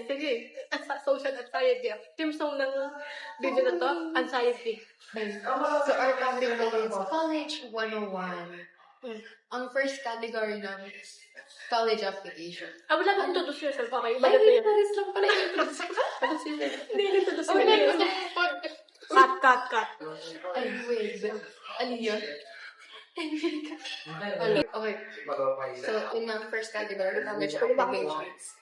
Sige, social anxiety. Team song ng video na to, anxiety. So, our topic is College 101. Ang first category namin is college application. Wala nang introduce yourself, okay? Ay, Bagat na yun. Paris lang pala yung introduce. Hindi yung introduce Oh, yun. Cut. Ay, wait. Ano yun? Okay. So, in ang first category, college applications.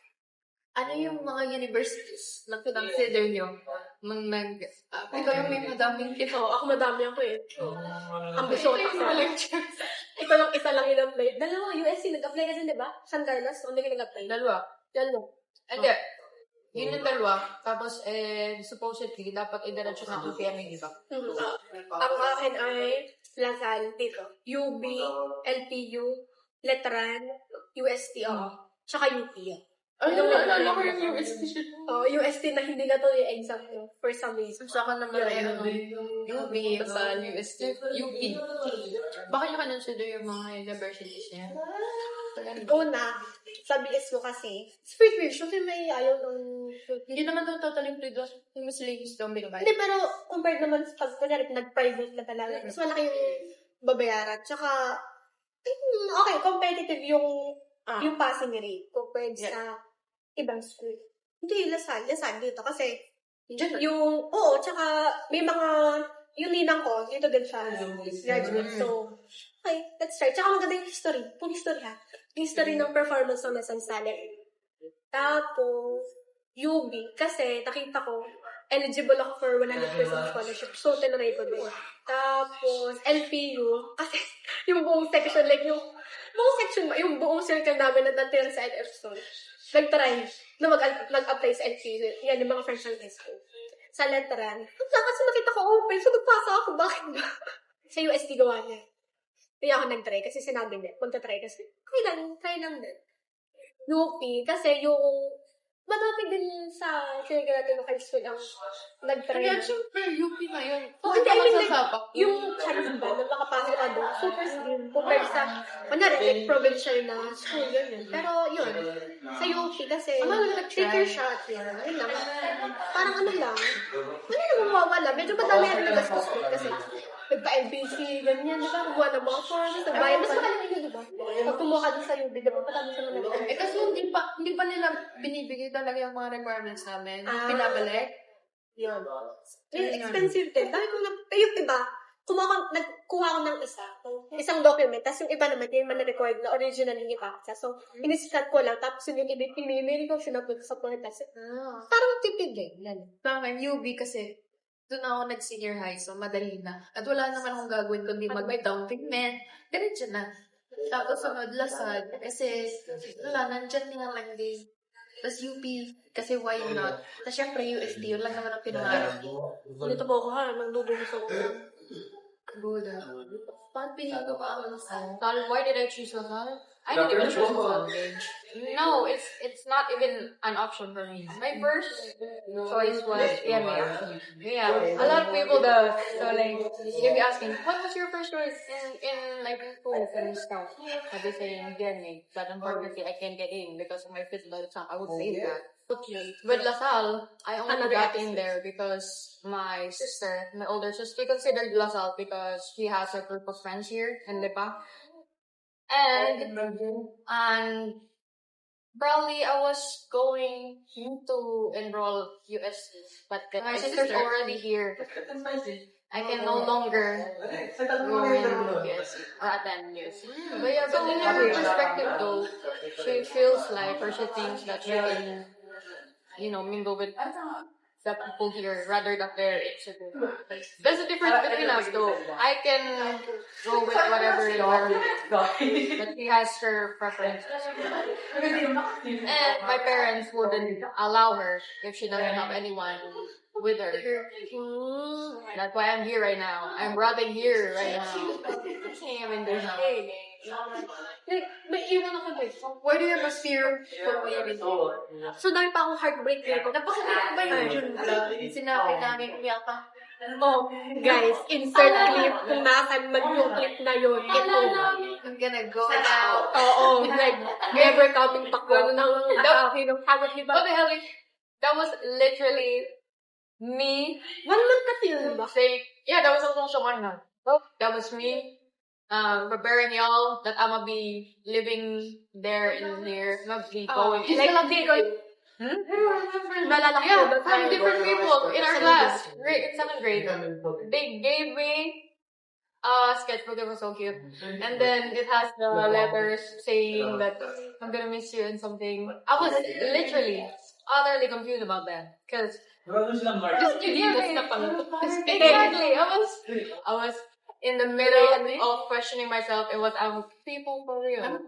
Ano yung mga universities na consider nyo? Ikaw yung may madaming Ito, ako madami ako eh. Ambisyon ako. Ito lang isa lang in-apply. Dalawa, USC nag-apply kasi, di ba? San Carlos, hindi ka nag-apply. Dalawa. Hindi. Oh. Yun yung dalawa. Tapos, supposedly, dapat i-diretso na ang PMA, di ba? Ang akin ay Lasal dito. UB, LPU, Letran, UST, tsaka UP. Ay, naalala ko yung UST. UST na hindi na to yung exam nyo for some reason. Sa akin naman ay UB, sa UST, UP. Bakit nyo consider yung mga universities niya? Una, sa bilis ko kasi, free tuition, kasi may ayaw ng... Hindi naman daw totally free doon. Yung miscellaneous daw may kabayan. Hindi, pero compared naman sa pag nag-private na talaga, mas malaki yung babayaran. Tsaka, okay, competitive yung passing rate compared sa ibang school. Hindi, Lasal dito. Kasi, tsaka may mga, yung ninang ko, dito din siya, graduate. So, okay, let's start. Tsaka maganda yung history. Kung history ha. History ng performance ng Lasal Salary. Tapos, UB, kasi nakita ko, eligible ako for 100% scholarship. So, tinanay ko din. Tapos, LPU, kasi yung buong section, yung buong circle namin na natira sa LF nag-try na mag-apply sa LPU. Yan, yung mga friends ng high school. Sa Letran. Kasi makita ko open, so nagpasa ako. Bakit ba? Sa UST gawa niya. Hindi ako nag-try kasi sinabi niya, magta-try kasi, try lang din. UP, kasi yung madami din sa sinigil natin ng high school ang nag-try. Kaya syempre, UP na yun. Hindi, I mean, yung chance ba na makapasok ka doon, super slim, compared sa, like, provincial na school, yun. Pero, yun, sa UP, kasi, take your shot, yun lang. Parang ano lang, naman mawawala. Medyo madami ang gastos ko, kasi, nagpa-LBC, ganyan, di ba? Kumuha ng mga forms, nagbayad. Mas makalaki yun, di ba? Pag kumuha ka doon sa UB, di ba? Patami sa mga kasi hindi pa nila binibigay talaga yung mga requirements namin. Pinabalik. Yun. Expensive din. Dahil ko yung iba, nagkuha ko ng isang document, tapos yung iba naman, yung man-record na original yung ipaksa. So, iniskat ko lang, tapos yung iba, pinili ko sinapot sa portas. Parang tipid din. Yan. Sa akin, UB kasi, doon ako nag-senior high, so madali na. At wala naman akong gagawin kundi mag-down payment. Diretso na. Tapos sunod, Lasal. Kasi, nandyan nga lang din. Tapos UP, kasi why not? Tapos syempre UST, yun lang naman ang pinangarap. Dito po ako nagdudungis ako. Buda. Paano pinili ko pa ako Lasal? Why did I choose Lasal? I didn't even choose college. No, it's not even an option for me. My first choice was PMA. Yeah, a lot of people do. So like, you'll be asking, what was your first choice in like school and stuff? I'd be saying PMA, but unfortunately I can't get in because of my physical exam. I would say that. With LaSalle, I only got in there because my older sister, we considered LaSalle because she has a group of friends here in Lipa. And probably I was going to enroll USC, but my sister's already here. I can no longer go in USC or attend USC. But yeah, but in her perspective though, she feels like, or she thinks that she can, mingle with the people here rather than their age. There's a difference between us though. I can go with whatever environment, but she has her preference. And my parents wouldn't allow her if she doesn't have anyone with her. That's why I'm here right now. I'm rotting here right now. I'm in there now. May iwan ako guys. Why do you have a fear for leaving? So, dami pa akong heartbreak dito. Napakaganda ba yun? Sinabi namin umiyak ka. Oh, guys, insert clip kung nasaan man yung clip na yun. Ito. I'm gonna go now. Oo, like, never coming back. Ano nang hawak ni What ba? the hell? That was literally me 1 month kasi yun ba? saying, yeah, that was also 1 month. That was me preparing y'all that I'm gonna be living there in here, not be going. Like, hindi ko, nalala ko Yeah, ba from tayo? different people in our class. In 7th grade. They gave me a sketchbook that was so cute. And then it has the letters saying that I'm gonna miss you and something. I was literally utterly confused about that. Because exactly. I was in the middle of questioning myself. It was people for real. I'm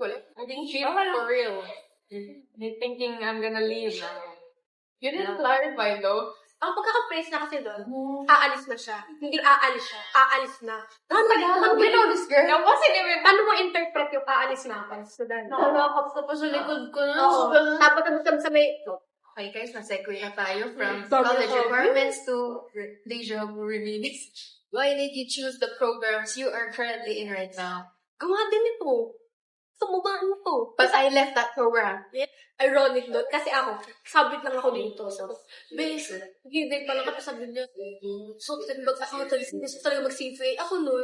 being people for real. They thinking I'm gonna leave. You didn't clarify though. Ang pagkaka-praise na kasi doon, aalis na siya. Hindi aalis siya, aalis na. Ano You know this girl? That wasn't even. Paano mo interpret yung aalis na ako? So, then, Nakalakap ka pa sa likod ko na. oo. Tapos kami sa may, Okay guys, na-segue na tayo from Sabi college ko, requirements to deja vu remedies. Why did you choose the programs you are currently in right now? gawa din ito. Sumubaan mo to. But I left that program. Ironic doon. Kasi ako, sabit lang ako dito. So, base, hindi pa lang kami sabi niya, so, mag-accountancy, gusto talaga mag-CPA. Ako no,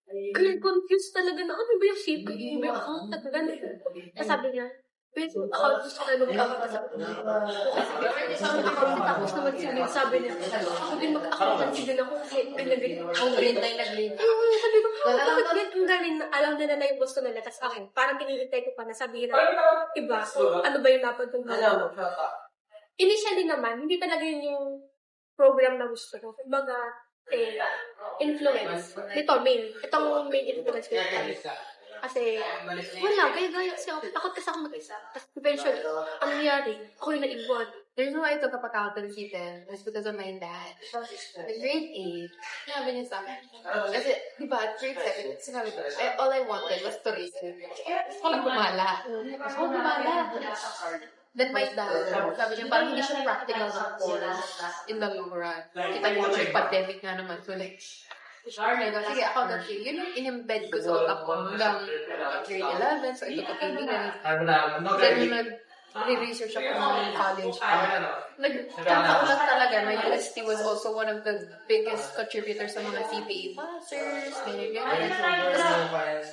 kaya confused talaga na, ano ba yung CPA? Ano ba yung accountant? Ganun. Tapos sabi niya, base, account gusto talaga mag-accountancy. Tapos naman sabi niya, ako din mag-accountancy din ako. Ang green tayo nag-leave. Sabi ko, bakit ganyan? Ang galing na alam nila na yung gusto nila. Tapos ako, parang pinilitay ko pa na sabihin na iba. So, ano ba yung dapat kong gawin? Initially naman, hindi talaga yun yung program na gusto ko. Kumbaga, influence. Itong main influence ko. Kasi, wala, gaya-gaya kasi ako. Takot kasi ako mag-isa. Tapos eventually, ang nangyari, ako yung naiwan. The reason why I took up accountancy then was because of my dad. In grade 8, sabi niya sa akin. Kasi, di ba, at grade 7, sinabi ko, all I wanted was to raise him. Gusto ko lang gumala. Then my dad, sabi niya, parang hindi siya practical sa course in the long run. Kita niyo yung pandemic nga naman. So like, sige, accountancy, yun yung in-embed ko sa utak ko hanggang grade 11, so ito ko kaibigan. Then nag-research ako ng college. Nagkakaulat talaga na UST was also one of the biggest contributors sa mga CPA masters, ganyan.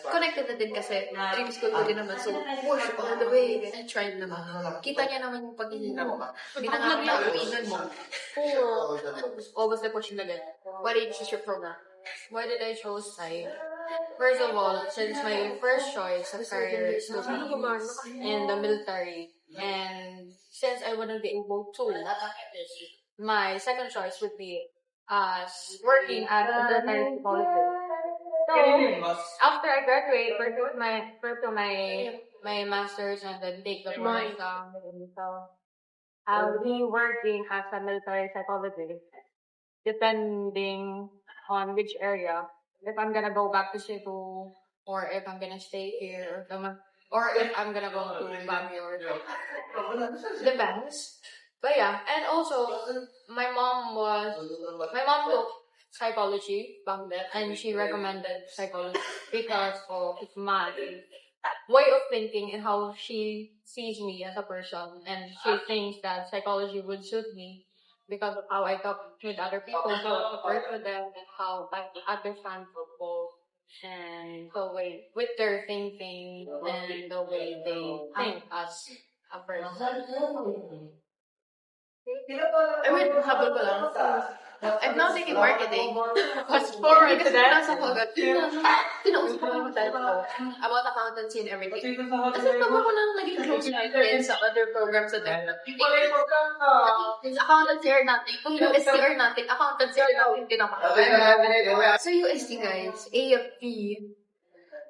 Connected na din kasi dream school ko din naman, so push all the way. I tried naman. Kita niya naman yung pag-ihirap ko. Pinangapinan mo. Always the question again. Why did you choose your program? Why did I choose Psych? First of all, since my first choice of career is to be in the military, and since I wouldn't be able to, my second choice would be working at a military psychologist. So after I graduate, pursue my master's and then take the exam. So I'll be working as a military psychologist, depending on which area. If I'm gonna go back to Cebu, or if I'm gonna stay here, or if I'm gonna go to Baguio. Depends. But yeah, and also my mom took psychology back then, and she recommended psychology because of my way of thinking and how she sees me as a person, and she thinks that psychology would suit me because of how I talk with other people, how I work with them, and how I understand people, and the way with their thinking and the way they think as a person. I mean, habol ko lang. I'm now taking marketing. Fast forward kasi nasa Kogat. Tinausap ko yung dad ko about accountancy and everything. Kasi pag ako nang naging close friends sa other programs sa dad. Accountancy or nothing. Kung UST or nothing, accountancy or nothing din ako. So UST guys, AFP,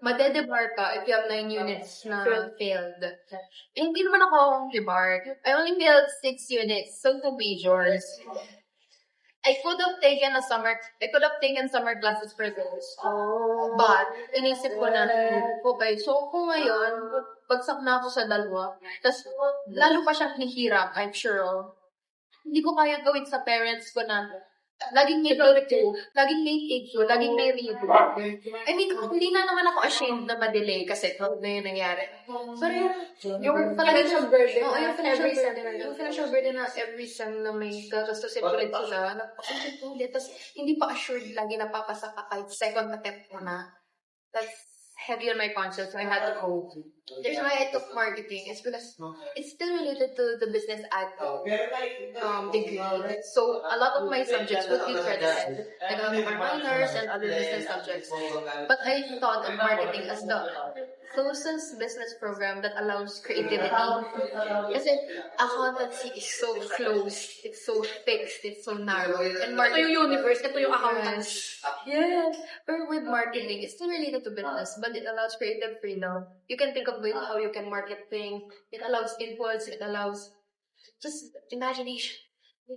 madedebar ka if you have 9 units na failed. Hindi naman ako debarred. I only failed 6 units, so 2 majors. I could have taken summer classes for those. But, inisip ko na, okay, so kung ngayon, bagsak na ako sa dalawa, tas lalo pa siyang hihirap, I'm sure. Hindi ko kaya gawin sa parents ko na, laging may take two, laging may reboot. I mean, hindi na naman ako ashamed na ma-delay kasi ito na yung nangyari. Pero yung Financial burden. Oo, yung financial Every burden. sem. Yung financial burden na every sem na may gagastusin ulit sila, ulit, tapos hindi pa assured lagi na papasa ka kahit second attempt mo na. That's heavy on my conscience, so I had to go. The reason why I took marketing is because it's still related to the business admin degree. So a lot of my subjects would be credited, like minors and other business subjects. But I thought of marketing as the closest business program that allows creativity. Kasi accountancy is so closed, it's so fixed, it's so narrow. And Ito yung universe, ito yung accountants. Yes, but with marketing, it's still related to business, but it allows creative freedom. You can think of ways how you can market things. It allows inputs. It allows just imagination.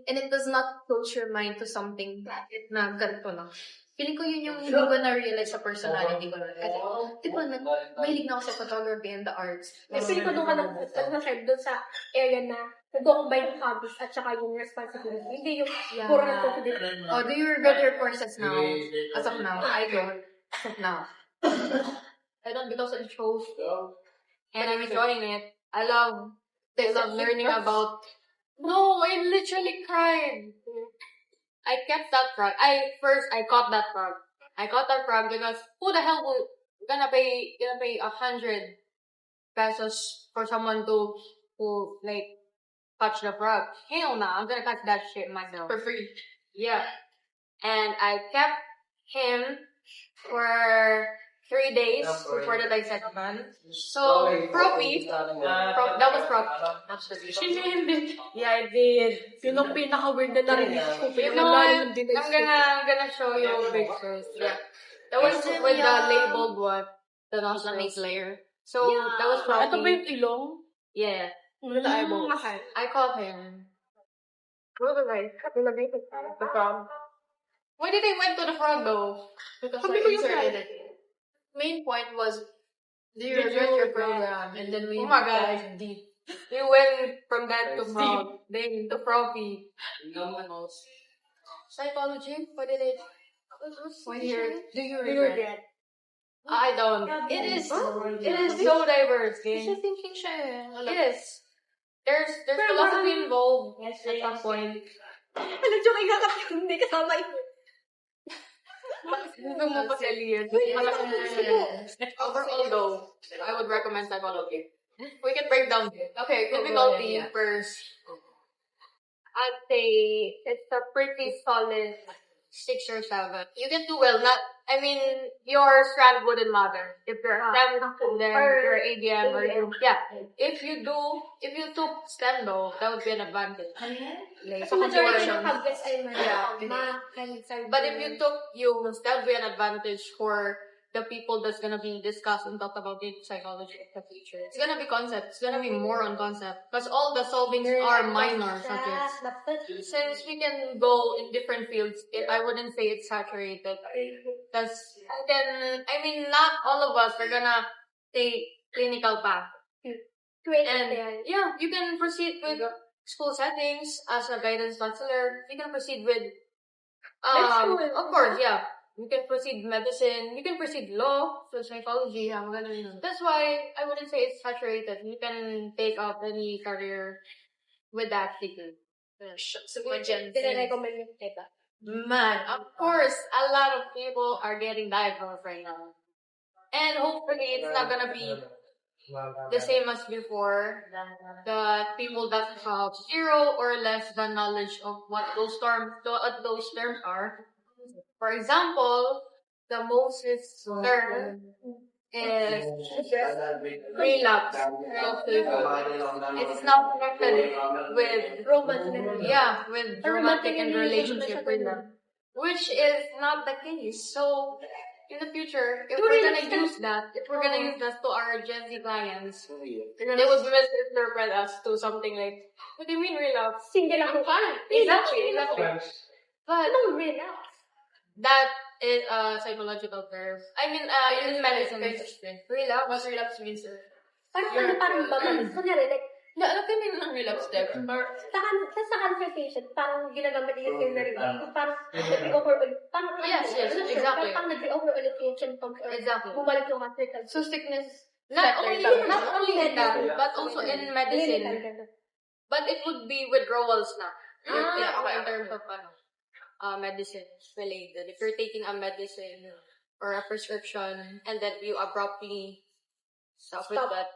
And it does not close your mind to something na ganito lang. Feeling ko yun yung hindi ko na-realize sa personality ko. Kasi, di ba, mahilig na ako sa photography and the arts. Feeling ko doon ka nag-share doon sa area na nag-combine yung hobbies at saka yung responsibility. Hindi yung puro responsibility. Oh, do you regret your courses now? As of now? I don't. As of now. I don't because it shows. And I'm enjoying it. I love learning about. No, I literally cried. I kept that frog. I caught that frog. I caught that frog because who the hell will gonna pay 100 pesos for someone to like catch the frog? Hell no, I'm gonna catch that shit myself. For free. Yeah. And I kept him for 3 days before the dissection. So, Profi, that was Profi. She named it. Yeah, I did. Yun ang pinaka-weird na narinig ko. You know what? I'm gonna show you pictures. Yeah. That was with the labeled one. The nostrils layer. So, that was Profi. Ito ba yung ilong? Yeah. With the eyeballs. Okay. I caught him. What was I? The frog. Why did I went to the frog though? Because Sabi I ko yung inserted it. Main point was, do you regret your program? And then we Oh my God. dive deep. We went from that to frog, then to Profi. Psychology? What did it? Do you regret? I don't. It is So diverse, Kasi game. thinking siya eh. It is. There's philosophy involved at some point. Ano yung ikakap yung hindi kasama yun? Gusto mo pa sa Elias. Overall though, I would recommend psychology. We can break down it. Okay, difficulty first. I'd say it's a pretty solid 6 or 7. You can do well. I mean, your strand wouldn't matter. If you're STEM, then you're ADM or you, yeah. If you took STEM though, that would be an advantage. Kasi majority ng Computer. subjects ay But if you took UMS, that would be an advantage for the people that's gonna be discussed and talked about in psychology in the future. It's gonna be concept. It's gonna be more on concept. Because all the solvings are minor subjects. Since we can go in different fields, I wouldn't say it's saturated. Because not all of us are gonna take clinical path. And yeah, you can proceed with school settings as a guidance counselor. You can proceed with, of course, yeah. You can proceed medicine. You can proceed law, so psychology. That's why I wouldn't say it's saturated. You can take up any career with that degree. Dine-recommend yung teka. Man, of course, a lot of people are getting diagnosed right now. And hopefully it's not gonna be the same as before. That people that have 0 or less than knowledge of what those terms are. For example, the most term is relapse. It's not connected with romantic and relationship relapse, which is not the case. So in the future, if we're gonna use that to our Gen Z clients, they would misinterpret us to something like, what do you mean relapse? Single ako pa. Exactly. But Anong relapse? that is a psychological term. I mean, in medicine, relapse. What relapse means, sir? Parang babalik. Kunyari, like, Alam ko may mga relapse step. Or, Sa conversation, parang ginagamit yung narinig. Parang nag-over ulit. Parang Yes, exactly. Parang nag-over ulit yung symptoms. Or Exactly. bumalik yung circle. So, sickness Not center only, lang. not only in that, but also in medicine. Clinical. But it would be withdrawals na. Ah, Okay, in okay. terms of medicine related. If you're taking a medicine or a prescription and then you abruptly stop with Stop. that,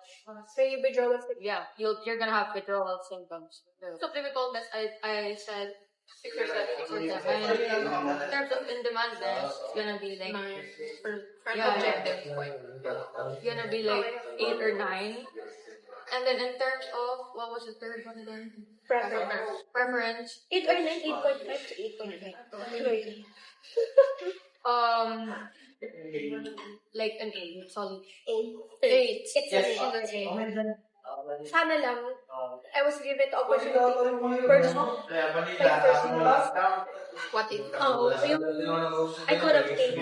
So you withdraw with yeah, you're gonna have withdrawal symptoms. So typical that I said 6 or 7. In terms of in demand, it's gonna be like From Yeah. objective point. it's gonna be like 8 or 9. And then in terms of what was the third one again? Preference. 8 or 9, 8.5 to 8.9. Like an 8, solid. 8. It's Yes. Sana lang, I was given the opportunity to pursue What if? I could have taken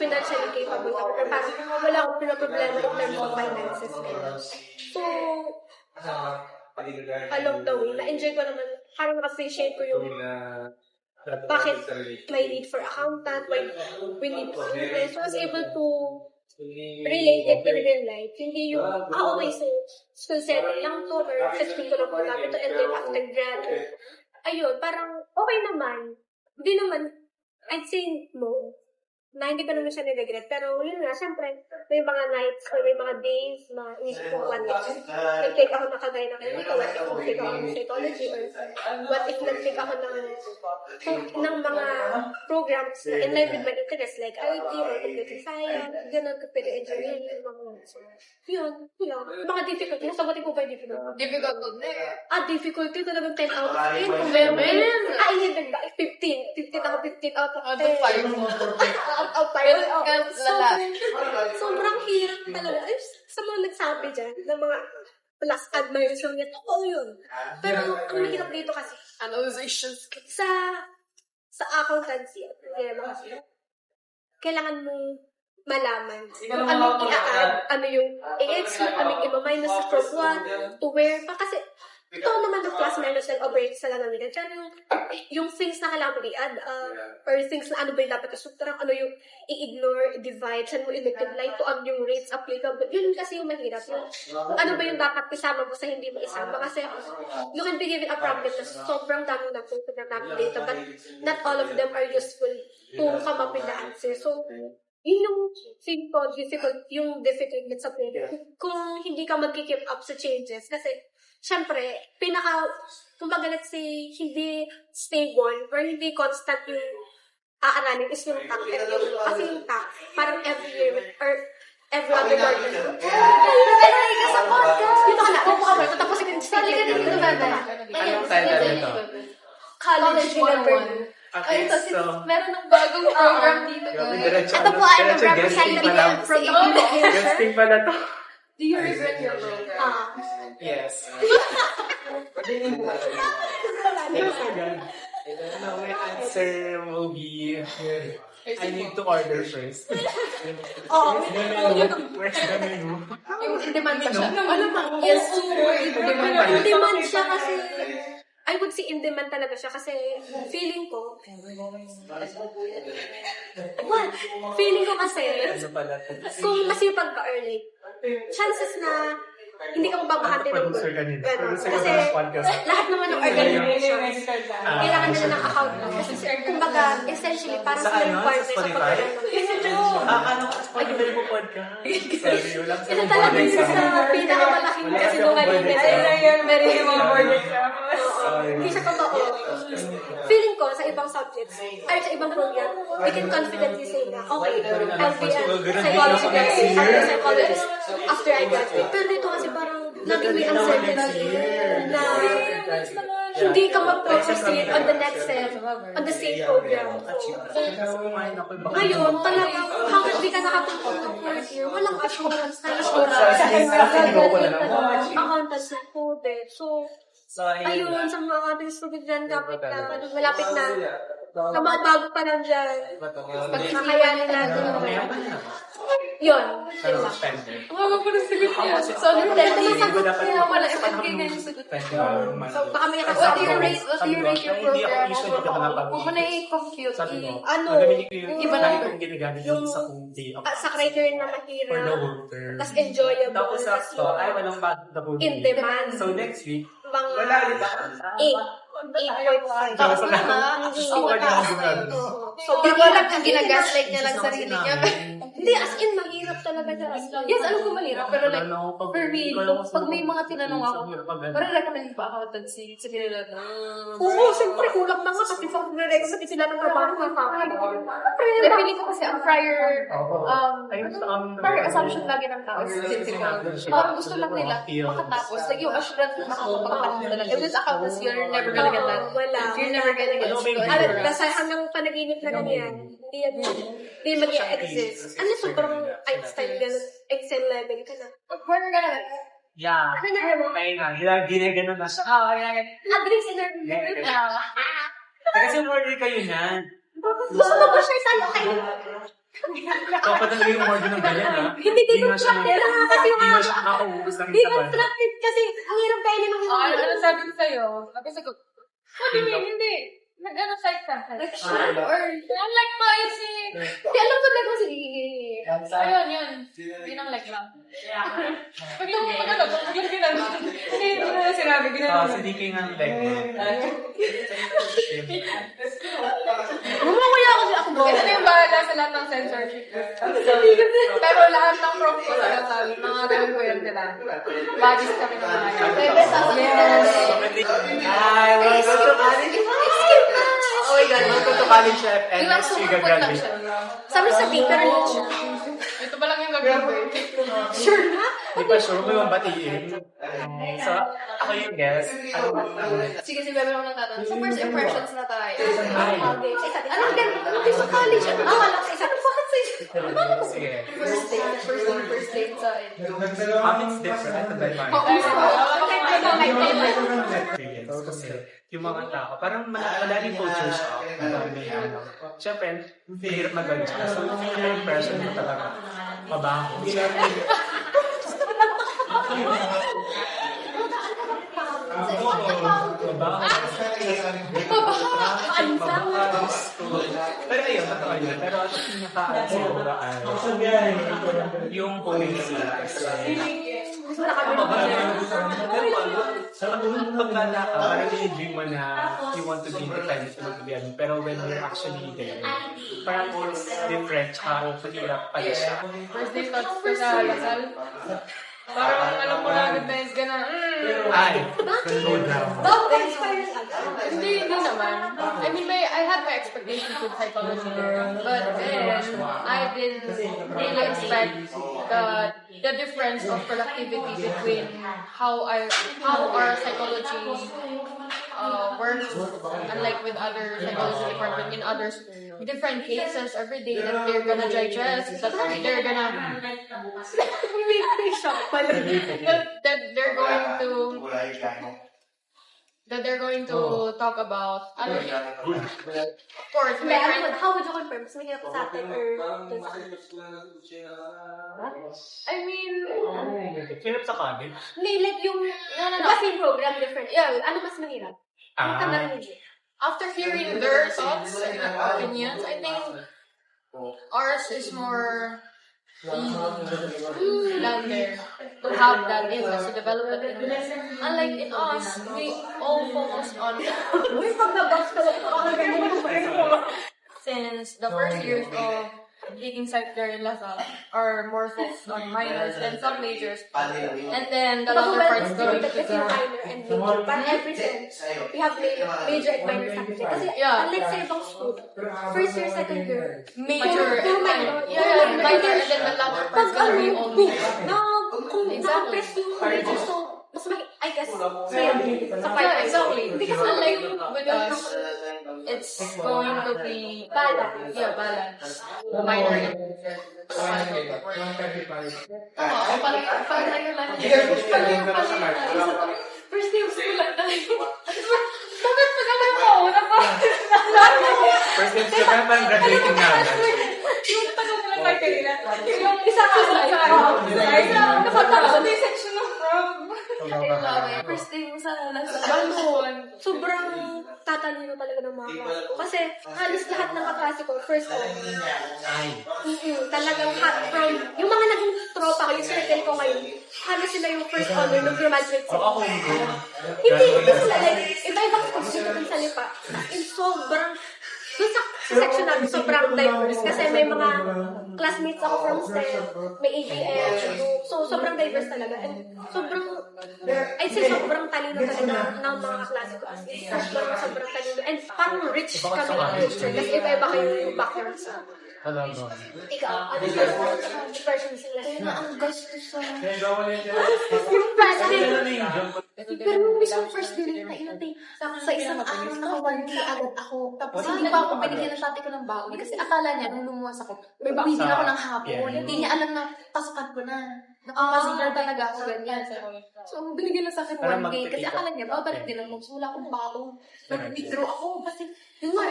financially capable ako. Pero parang wala akong pinaproblema in terms of finances. So, along the way, na-enjoy ko naman, parang na-appreciate ko yung bakit may need for accountant, why we need to do this. So, I was able to relate it in real life. Hindi yung, okay, so school setting lang to, or sa school ko lang po namin to, and then after grad, ayun, parang okay naman. Hindi naman, I'd say no, na hindi ko naman siya nire-regret. Pero yun nga, syempre, may mga nights or may mga days na isip ko, what if nag-take ako ng kagaya ng ganito, what if nag-take ako ng psychology, or what if nag-take ako ng mga programs na in line with my interests, like IT or computer science, ganun, computer engineering, mga yun. Mga difficulty. Nasagutin ko ba yung difficulty? Difficult to there. Difficulty talagang 10 out of 10. Kung meron, 11 ba? 15. 15 ako, 15 out of 10. Out of 5. Sobrang hirap talaga. Ay, sa mga nagsabi dyan, ng mga plus admiration niya, totoo yun. Pero ang mahirap dito kasi, Analyzation skills. sa accountancy, at problema kasi, kailangan mong malaman kung anong i-add, ano yung i-exclude, ano yung i-minus sa from 1 to where pa. Kasi, ito naman yung plus minus and operates sa lang namin. Kaya yung things na kailangan mo i-add or things na ano ba yung dapat i-subtract, ano yung i-ignore, i-divide, saan mo i-multiply to ano yung rates applicable. Yun kasi yung mahirap. Yung, ano ba yung dapat isama mo sa hindi mo isama. Kasi you can be given a problem na sobrang daming napunta na namin data, but not all of them are useful to come up with the answer. So, yun yung simple, difficult sa play. Kung hindi ka mag-keep up sa changes. Kasi, syempre, kumbaga let's say, hindi stable or hindi constant yung aaranin is yung tax. Kasi yung tax, parang every year or every other quarter. Ay, ka sa podcast! Dito ka na, upo ka ba? Tapos yung study ka na dito, bebe. Anong title nito? College remember. Ay, ito, meron ng bagong program dito. Ito po ay the representative from the communication. Guesting pala to. Do you regret your program? Yes. No, my answer will be I need to order first. Where's the menu? Yung in-demand pa siya. Alam mo, yes, super in-demand. In-demand siya kasi, I would say in-demand talaga siya kasi feeling ko, feeling ko kasi, Ano pala to? kung masipag ka early, chances na hindi ka mababahati ng Producer ka nila. Ganun. Producer ka Kasi ng podcast. lahat naman ng organizations, kailangan nila ng account. Kasi kumbaga, essentially, parang Sa sila ano? yung Sa partner sa Spotify? pagkakaroon. Ano? Spotify mo podcast? Sorry, wala Ito talaga yung sa pinakamalaking kasinungalingan. Hindi siya totoo. Feeling ko, sa ibang subjects, or sa ibang program, we can confidently say na, okay, I'll be a psychologist after I graduate. Pero dito kasi parang lagi may uncertainty na hindi ka mag-proceed on the next step, on the same program. Ngayon, talagang hanggat di ka nakapunta ng fourth year, walang assurance na accountants na coded. So, ayun, sa mga ating student dyan, malapit na Sa mga bago pa lang dyan. Kakayanin natin. Yun. Pero Diba? suspended. Ang haba pa ng sagot niya. So, kaya wala effect kayo ganyan sagot. So, baka may What do you rate your program? Usually ka nakapag- Huwag mo na i-compute. Sabi ko, Ano, gagamitin ko yung iba lagi na- kong ginagamit yung- sa kung day of sa criterion na for the mahirap. whole term. Tapos enjoyable. Tapos tas sakto, ay walang bad the whole in day. demand. So next week, Mga wala ulit ako. 8.5. Tapos na nga. Gusto ko kanya ang gumagano. So, Hindi ko alam kung ginagaslight niya lang sarili niya. Hindi, as in, mahirap talaga siya. Yes, alam ko mahirap. Pero like, for me, pag may mga tinanong ako, parang recommend pa ako tansi sa nila na. Oo, siyempre, kulang na nga kasi pag nire-recommend sila ng trabaho ng Feeling ko kasi ang prior assumption lagi ng tao is physical. Gusto lang nila makatapos. Like yung assurance na makakapagpatakbo talaga. And with accountants, you're never gonna get that. Wala. You're never gonna get it. Dahil hanggang panaginip na ganyan, hindi mag-i-exist. Ano sobrang Einstein level ka na. We're gonna Yeah. Ano na mo? May na, ginagano na siya. Adres in Kasi order kayo niyan. Gusto mo ba share tayo kayo? Dapat talaga yung order ng ganyan, ha? Hindi kayo constructed lang kasi yung Hindi na siya nakakaubos ng Hindi isa ba? constructed kasi ang hirap kayo ng Ano sabi ko sa'yo? Sabi ko, what do you mean? Hindi. Nag-ano site ka? or Unlike maisip. di alam ko like kasi Ayun, yun. Yun ang like lang. Biglang ginagawa. Hindi mo na sinabi. Si DK nga ang leg. Bumukuya ako si ako mo. Ito na yung bahala sa lahat ng censorship. Pero lahat ng prof ko talaga sabi, mga ganun ko yun sila. Badges kami ng mga yan. yes. Hi, welcome to college. Oh my god. Welcome to college chef and Yung lang next week sumupot lang gagraduate. siya. Sabi sa paper lang siya. Ito pa lang yung gagawin. Sure na? Hindi pa sure, may mabatiin. So, ako yung guest. Sige, si Bebe lang tatanong. So, first impressions na tayo. Ay, Anong ganun sa college? Wala sa isa. Bakit sa sige. First date sa It's different. Ito ba yung experience? Kasi yung mga tao, parang malaking culture shock. Madami ano. Siyempre, mahirap mag-adjust. So, yung impression mo talaga, mabaho. Pero ayun, totoo yun. Pero ang pinaka siguro ay yung policy. Pagkala ka, parang i-dream mo na you want to be independent, you want to be ano. Pero when you're actually there, parang it's different, tsaka mahirap pala siya. First day thoughts ko sa Lasal. Parang alam ko na agad na is gonna, Ay, slow down. Hindi naman. I mean, I had my expectations with psychology there. But then, I didn't really expect the difference of productivity between how our psychology works, unlike with other psychology department in others, different cases every day that they're gonna digest, that they're gonna that they're going to talk about. Of course, different. How would you confirm? Mas mahirap sa atin or I mean, Hirap sa college. like yung no. same program different. Yeah, ano mas mahirap? Ano ka narinig? After hearing their thoughts and opinions, I think ours is more down there to have that interest, to develop that interest. Unlike in us, we all focus on since the first years of taking psych there in Lasal are more focused on minors and some majors, and then the latter parts going to Kasi the minor and major. Parang every sem, we have major and minor subject. Kasi unlike sa ibang school, first year, second year, major puro and minor. minor, and then the latter parts gonna be all major. Kung Exactly. press yung major, so, mas I guess, mahirap sa part. Yeah, exactly. Hindi kasi Unlike with us, it's going to be balance. yeah, balance. Minor and major. Parang tayo lang. First day of school lang tayo. Bakit pag alam mo, First time siya, parang graduating na agad. Yung tanong mo lang tayo kanina. Yung isang slide sa nakatapos na yung section ng prom. First day mo sa nasa Ano, sobrang tatalino talaga ng mga klase ko. Kasi halos lahat ng kaklase ko, first honor. Talagang hot from, yung mga naging tropa ko, yung circle ko ngayon, halos sila yung first honor nung graduate sila. Ako, Hindi sila, like, iba-ibang subject yung salita. And sobrang, doon sa section namin, sobrang diverse. Kasi may mga classmates ako from STEM, may ABM, so sobrang diverse talaga. And sobrang, I'd say sobrang talino talaga ng mga kaklase ko. As in, sobrang talino. And parang rich kami ng culture. Kasi iba-iba kayo yung background sa. Talaga. Ikaw, ano sa depression sila? Kaya na ang gastos sa... Yung president. Pero nung mismo first day na inatay, sa isang araw naka 1K agad ako. Tapos hindi pa ako binigyan ng tati ko ng baon. Kasi akala niya, nung lumuwas ako, uwi din ako ng hapon. Hindi niya alam na pasukan ko na. Nakapasignal talaga ako ganyan. So, binigyan lang sa akin 1K. Kasi akala niya, babalik din ako. So, wala akong baon. Nag-withdraw ako. Kasi, yun nga,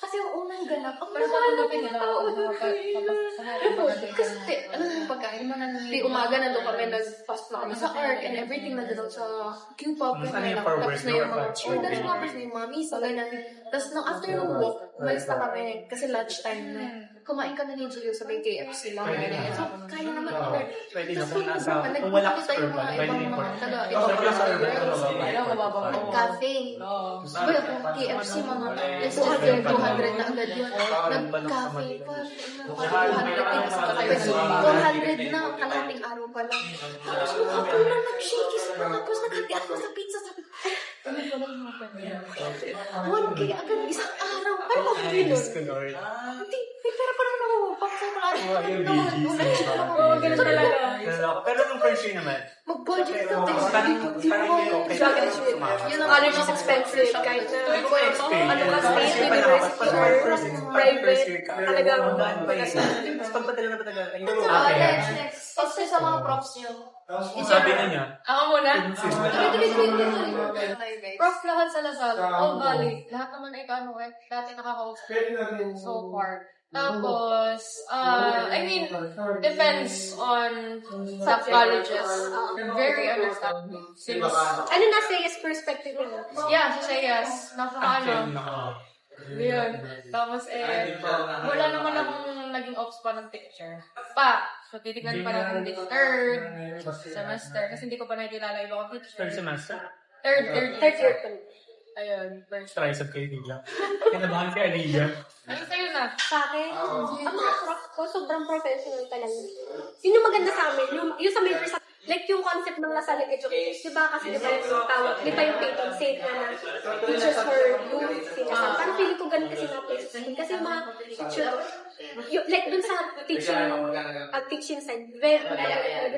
kasi yung unang ganap, ang mahal na pinatao. Kasi, alam mo yung pagkain, di umaga nandun kami, nag-fast na kami sa ARC and everything na doon sa Q-pop. Ano yung powers Tapos na yung mga tapos na yung mga misa, ganyan. Tapos nung after nung walk, umalis na kami kasi lunchtime na. Kumain kami ni Julio sa may KFC lang. So, kaya naman ako. Pwede na kung nasa, kung wala ka tayo serve, mga pwede ibang na mga import. taga Ikaw ibang sa server, cafe. Sabay ako KFC mga less than 200 na agad yun. Nag-cafe pa. 400 na kalating araw pa lang. Tapos nung ako lang nag-shake tapos naghati ako sa pizza. Sabi ko, ano pa lang mga pwede? 1K agad isang araw. Ay, okay Diyos ko, Lord. Hindi, may pera pa naman ako. Pakasama Ganun talaga. Pero nung first year naman, mag-budget na tayo. parang Yun ang college is expensive. Kahit na, ano ka, state, university, or private, talagang pagpadala na ba talaga? Next. Kasi sa mga props niyo. Sabi na niya, Ako muna. Prof, Prof lahat sa Lasal. All Valley. Lahat naman ay kano eh. Dati nakaka-host so far. Tapos, I mean, depends on the colleges. Very understanding. Since, ano nasa yes perspective mo? yeah, sa yes. Napaka-ano. Yun. Tapos wala naman akong naging ops pa ng picture. So, titignan pa natin this third semester. Kasi hindi ko pa nakikilala iba kong teacher. third semester, Third year. Ayun, first. try sa kayo bigla. Kinabahan si Aliyah. Ano sa'yo na? Sa akin, ang mga prof ko, sobrang professional talaga. Yun yung maganda sa amin. Yung sa major sa, like yung concept ng Lasalle Education. Diba kasi diba yung tawag, diba yung patent safe na teachers for youth, sinasal. Parang feeling ko ganun kasi na-place. Kasi yung mga teacher, like dun sa teaching side, very good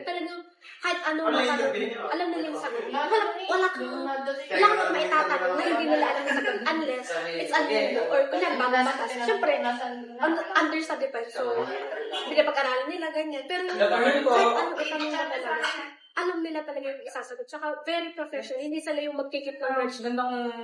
talagang kahit ano, alam nila yung sagot. Wala kang maitatanong na hindi nila alam yung sagot unless it's unknown or kung bagong batas. Siyempre, under sa defense. So, pinapag-aralan nila, ganyan. Pero kahit ano itanong na talaga, alam nila talaga yung isasagot. Tsaka very professional. Hindi sila yung magkikip ng words.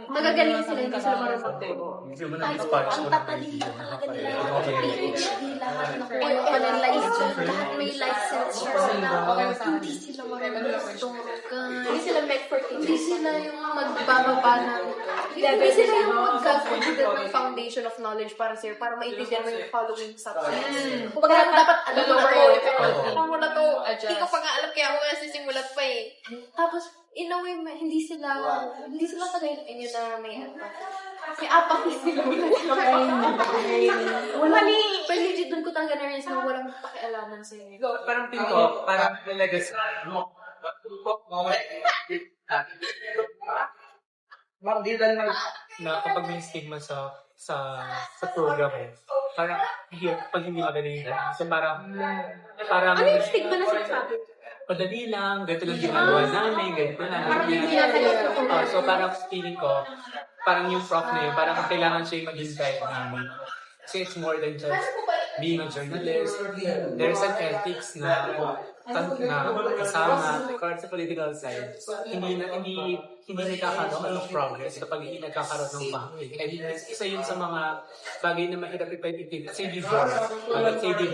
Magagaling sila, hindi sila marunong. Hindi mo na Ay, mag-sparks ang mo. tatalino talaga nila. PhD lahat na oil pa ng license. Lahat may license siya sila. Hindi sila marunong. Hindi sila meant for Hindi teaching. sila yung magbababa ng... Hindi sila yung magkakagulat ng foundation of knowledge para sa'yo, para maintindihan mo yung following subjects. Kumbaga, dapat alam mo na to. Alam mo na to. Hindi ko pa nga alam, kaya ako nga sisimulat pa eh. Tapos, in a way, hindi sila tagayin yun na may apa. May apa sila. Mali! Pero legit doon ko talaga na-realize na walang pakialaman sa'yo. Parang pinto, parang nalagas. Parang di dahil na kapag may stigma sa program parang pag hindi magaling so parang Ano yung stigma na sinasabi? padali lang, ganito lang ginagawa namin, ganito lang. Parang hindi na talaga. So parang feeling ko, parang yung prof na yun, parang kailangan siya yung maging guide namin. Kasi it's more than just being a journalist, there's an ethics na kasama sa political science. Hindi nagkakaroon ng progress kapag hindi nagkakaroon ng bahay. And isa yun sa mga bagay na mahirap ipagtitig. Kasi divorce, hindi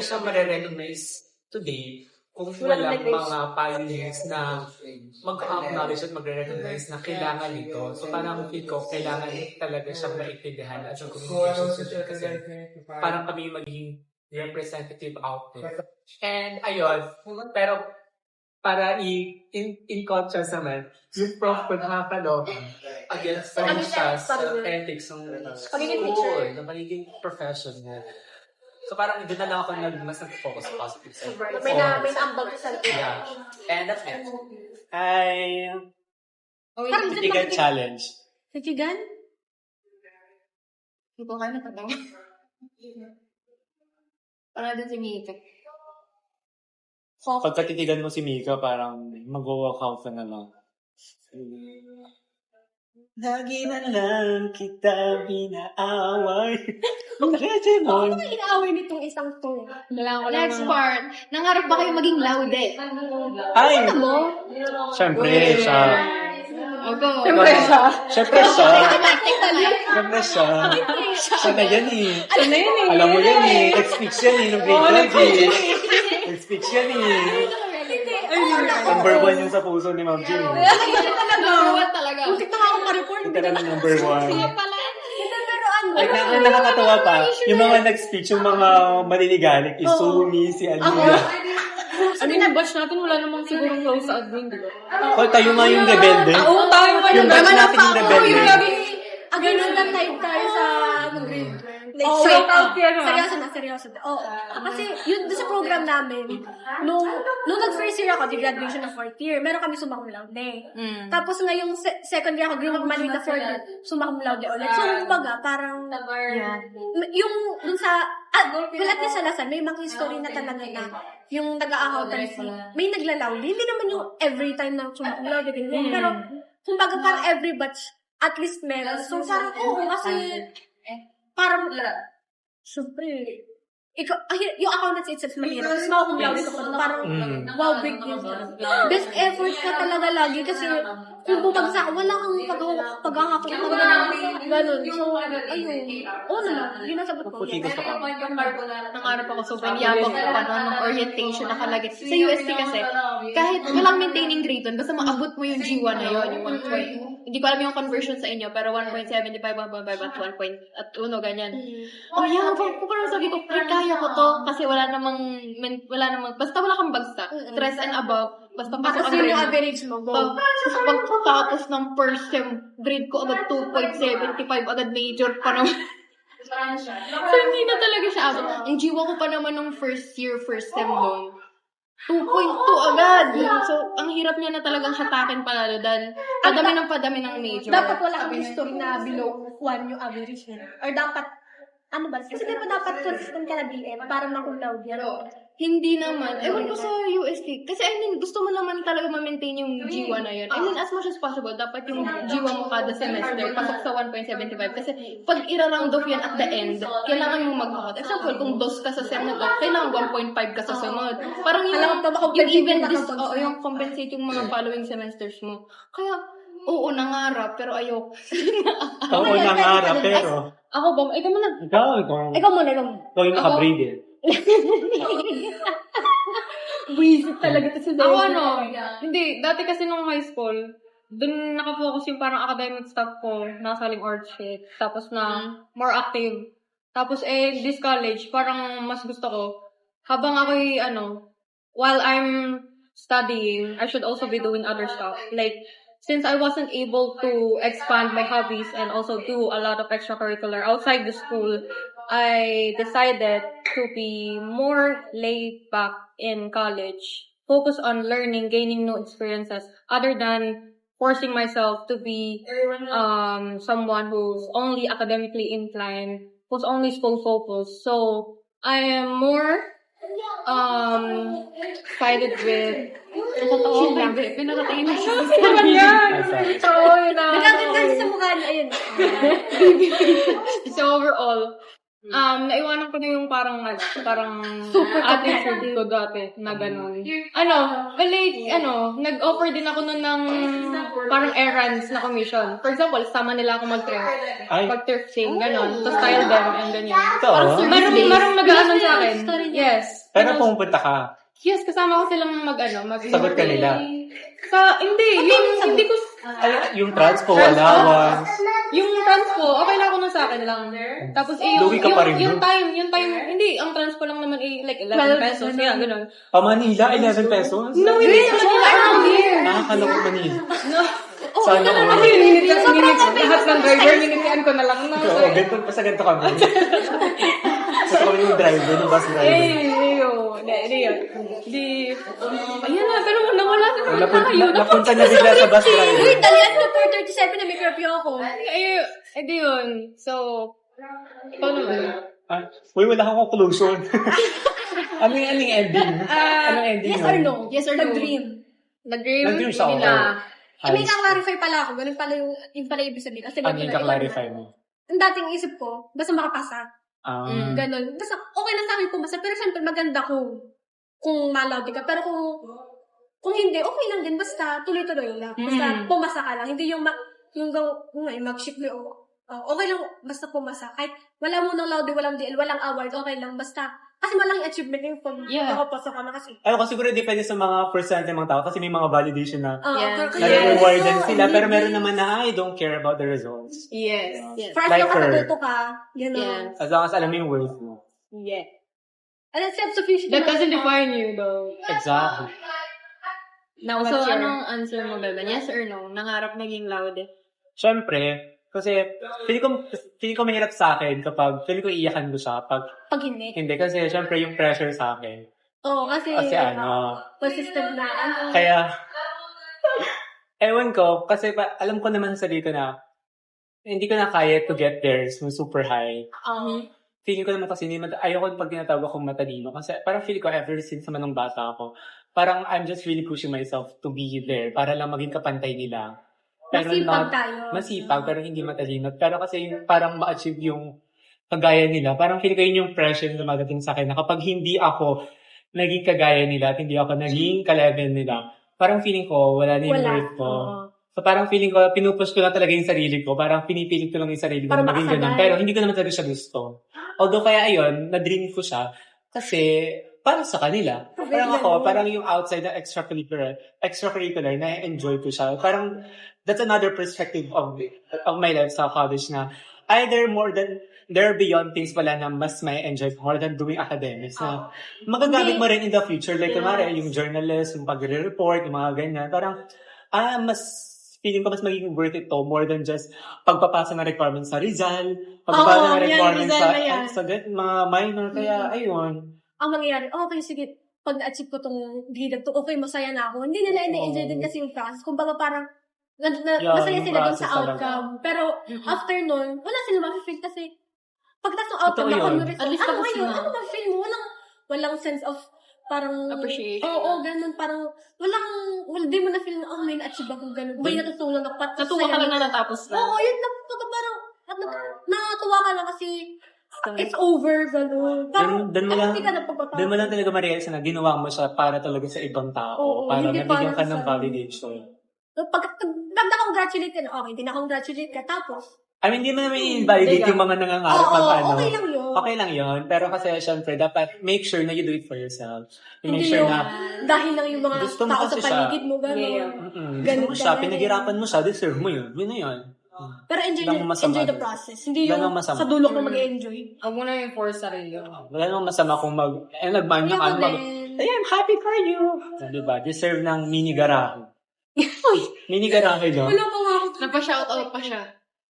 siya marirecognize today kung walang mga pioneers na mag-acknowledge at magre-recognize na kailangan ito. So parang feel ko, kailangan talaga siyang maintindihan at yung communication system kasi parang kami magiging representative output. And ayun, pero para in contrast naman, yung prof ko nakakaloka against siya sa ethics ng school, na magiging professional. So parang doon na lang ako mas nag-focus sa positive side. May naambag sa likod. Yeah. And that's it. Titigan challenge. Titigan? Hindi ko kaya natanong. Parang din si Mika. Pagka titigan mo si Mika, parang mag-walk out ka na lang. Lagi na lang kita binaaway. Ready mo. Ano ba inaaway nitong isang to? Next part. Nangarap ba kayo maging laude? Ay! Ano mo? Siyempre siya. Opo. Siyempre siya. Siya na yan eh. Alam mo yan eh. Ex-speaks yan eh. Nung grade 12 eh. Ex-speaks yan eh. Number 1 yung sa puso ni Ma'am Jim. Talaga. Muntik na ako ma-report. Ito na number 1. Pero Ang nakakatawa pa, yung mga nag-speech, yung mga maliligalig, is Sumi, si Alina. Ano yung batch natin, wala namang sigurong close sa admin, di ba? Tayo nga yung rebelde. Oo, tayo nga Yung batch natin yung rebelde. ganun lang tayo sa grade. Shout out yan, ha? Seryoso na. Oo. Kasi yun doon sa program namin, nung nag-first year ako, di graduation na 4th year, meron kami summa cum laude. Tapos ngayong second year ako, nag-manita 4th year, summa cum laude ulit. So, kumbaga, parang, yung dun sa, wala din sa Lasan, may mga history na talaga na, yung nag-a-accountancy, may naglalaude. Hindi naman yung every time na summa cum laude, ganyan. Pero, kumbaga, parang every batch, at least meron. So, parang, kasi, parang, syempre, yung accountancy itself mahirap. Tapos makakumulaw dito ko, parang, wow, big deal. Best effort ka talaga lagi kasi kung bumagsak, wala kang paghahakot na ganun. So, ayun. Oo naman, yun ang sagot ko. Nangarap ako sobrang yabang ko pa ng orientation nakalagay. Sa UST kasi, kahit walang maintaining grade doon, basta maabot mo yung G1 na yun, yung 1 point. Hindi ko alam yung conversion sa inyo, pero 1.75, 1.5, at 1 point, at uno, ganyan. Yabang ko, parang sabi ko, kaya ko to, kasi wala namang, basta wala kang bagsak. 3 and above, basta pasok ang Kasi grade. yung average mo, go. Pagkatapos ng first sem, grade ko agad 2.75, agad major pa naman. So, hindi na talaga siya abot. Ang jiwa ko pa naman nung first sem doon. 2.2 agad. So, ang hirap niya na talagang hatakin palalo dahil padami ng major. Dapat wala kang history na below 1 yung average niya. Or dapat, ano ba? Kasi diba dapat consistent ka na BM para makulawd yan. Hindi naman. Ewan ko sa UST. Kasi I mean, gusto mo naman talaga ma-maintain yung G1 na yun. I mean, as much as possible, dapat yung G1 mo kada semester pasok sa 1.75. Kasi pag ira-round off yan at the end, kailangan mo mag-hot. Example, kung DOS ka sa sem na to, kailangan 1.5 ka sa sunod. Parang yung even this, yung compensate yung mga following semesters mo. Kaya, oo, nangarap, pero ayoko. Oo, nangarap, pero... Ako ba? Ikaw muna. Ikaw muna. Ikaw yung naka-braid eh. Wisit talaga ito si Dave. Ako hindi, dati kasi nung high school, dun nakafocus yung parang academic stuff ko, nasaling art shit, tapos na more active. Tapos this college, parang mas gusto ko, habang ako'y while I'm studying, I should also be doing other stuff. Like, since I wasn't able to expand my hobbies and also do a lot of extracurricular outside the school, I decided to be more laid back in college, focus on learning, gaining new experiences, other than forcing myself to be someone who's only academically inclined, who's only school focused. So I am more excited with Pinakatingin na siya. Nagaganda sa mukha niya, ayun. So overall, Naiwanan ko na yung parang attitude ko dati na ganun. Nag-offer din ako nun ng parang errands na commission. For example, sama nila ako mag-thrift. Ay. Pag-thrifting, ganun. To style them and ganyan. Ito, Marong mag-ano sa akin. Yes. pero pumupunta ka. Yes, kasama ko silang Sagot ka nila. Hindi ko, Yung transpo, allowance. yung transpo, okay lang ako nun sa akin lang. Tapos, Lugi ka pa rin yung dun. time, hindi, ang transpo lang naman like 11 pesos. Yeah, ganun. Manila, 11 pesos? No, hindi sa Manila, around here. Nakakala ko Manila. No. Sana all. Lahat ng driver, minitian ko na lang. Oo, basta ganito kami. Basta kami yung driver, yung bus driver. Ayun na, pero nawala na naman tayo. Napunta niya bigla sa bus driver. Uy, dalian ko 4:37 na may curfew ako. Di yun. So, ikaw naman. Uy, wala akong conclusion. Anong ending? Anong ending? Yes or no? Yes or no? Nag-dream. Nag-dream siya ako. nila. May ka-clarify pala ako. Ganun pala yung pala ibig sabihin. Kasi Ano ganun yung na, ka-clarify mo? Ang dating isip ko, basta makapasa. Mm. Ganun. Basta okay lang sa akin pumasa. Pero siyempre maganda kung malawdi ka. Pero kung hindi, okay lang din. Basta tuloy-tuloy lang. Basta pumasa ka lang. Hindi yung mag-ship okay lang basta pumasa. Kahit wala mo ng laude, walang DL, walang award, okay lang. Basta, kasi walang achievement yung pag nakapasok ka na kasi. Ano ko siguro depende sa mga percent ng mga tao kasi may mga validation na Yes. nare-rewardan sila pero meron naman na I don't care about the results. Yes. For as Like long as her. natuto ka, gano'n. Yes. As long as alam mo yung worth mo. Yeah. And then self-sufficient. That naman doesn't ka. define you though. Exactly. Now, so, anong answer mo, Beba? Yes or no? Nangarap naging loud eh. Siyempre, kasi feeling ko mahirap sa akin kapag feeling ko iiyakan ko siya pag Pag hindi. hindi kasi siyempre yung pressure sa akin. Oo, kasi consistent na, Kaya, ewan ko, kasi alam ko naman sa sarili ko na hindi ko na kaya to get there super high. Feeling ko naman kasi ayoko pag tinatawag akong matalino kasi parang feeling ko ever since naman nung bata ako, parang I'm just really pushing myself to be there para lang maging kapantay nila. Pero masipag tayo. Masipag pero hindi matalino. Pero kasi yung parang ma-achieve yung kagaya nila, parang feeling ko yun yung pressure na dumadating sa akin na kapag hindi ako naging kagaya nila at hindi ako naging ka-level nila, parang feeling ko wala na yung worth ko. So parang feeling ko, pinupush ko lang talaga yung sarili ko. Parang pinipilit ko lang yung sarili ko na maging ganun. Pero hindi ko naman talaga siya gusto. Although kaya ayun, na-dream ko siya kasi para sa kanila. Parang ako, parang yung outside na extracurricular na-enjoy ko siya. Parang that's another perspective of my life sa college na either there are beyond things pala na mas may enjoy more than doing academics na magagamit mo rin in the future. Like, kumari, yung journalist, yung pagre-report, yung mga ganyan. Parang, feeling ko mas magiging worth it to more than just pagpapasa ng requirements sa Rizal, pagpapasa ng requirements sa mga minor. Kaya, ayun. Ang mangyayari, okay, sige, pag na-achieve ko tong grade to, okay, masaya na ako. Hindi nila ina-enjoy din kasi yung process. Kumbaga parang, masaya sila dun sa outcome. Pero, after nun, wala sila ma-feel kasi, pagtas ng outcome na congress, at least tapos na. Ano ma-feel mo? Walang sense of, parang, appreciation. Oo, ganun, parang, di mo na feel na, may na-achieve ako, ganun. May natutulong ako. Natuwa ka lang na natapos na. Oo, yun, parang, nakatuwa ka lang kasi, it's over, gano'n. Parang, hindi ka na pagpapalala. Doon mo lang talaga ma-realize na ginawa mo siya para talaga sa ibang tao. Para nabigyan ka ng validation. Pag na-congratulate ka na, okay, hindi na-congratulate ka, tapos, I mean, hindi mo naman i-invalidate yung mga nangangarap okay lang yun. Okay lang yun. Pero kasi, syempre, dapat make sure na you do it for yourself. You make Hindi sure yung, na dahil lang yung mga gusto mo tao kasi sa paligid mo, gano'n. gusto mo siya, pinaghirapan mo siya, deserve mo yun. Yun na yun. Pero enjoy the process. Hindi yung sa dulo ko mag-enjoy. Huwag mo na yung force sarili. Wala namang masama kung nagmanya ka. I'm happy for you. Diba? Deserve ng mini garahe. Mini garahe lang. Wala pa nga ako. Napa-shoutout pa siya.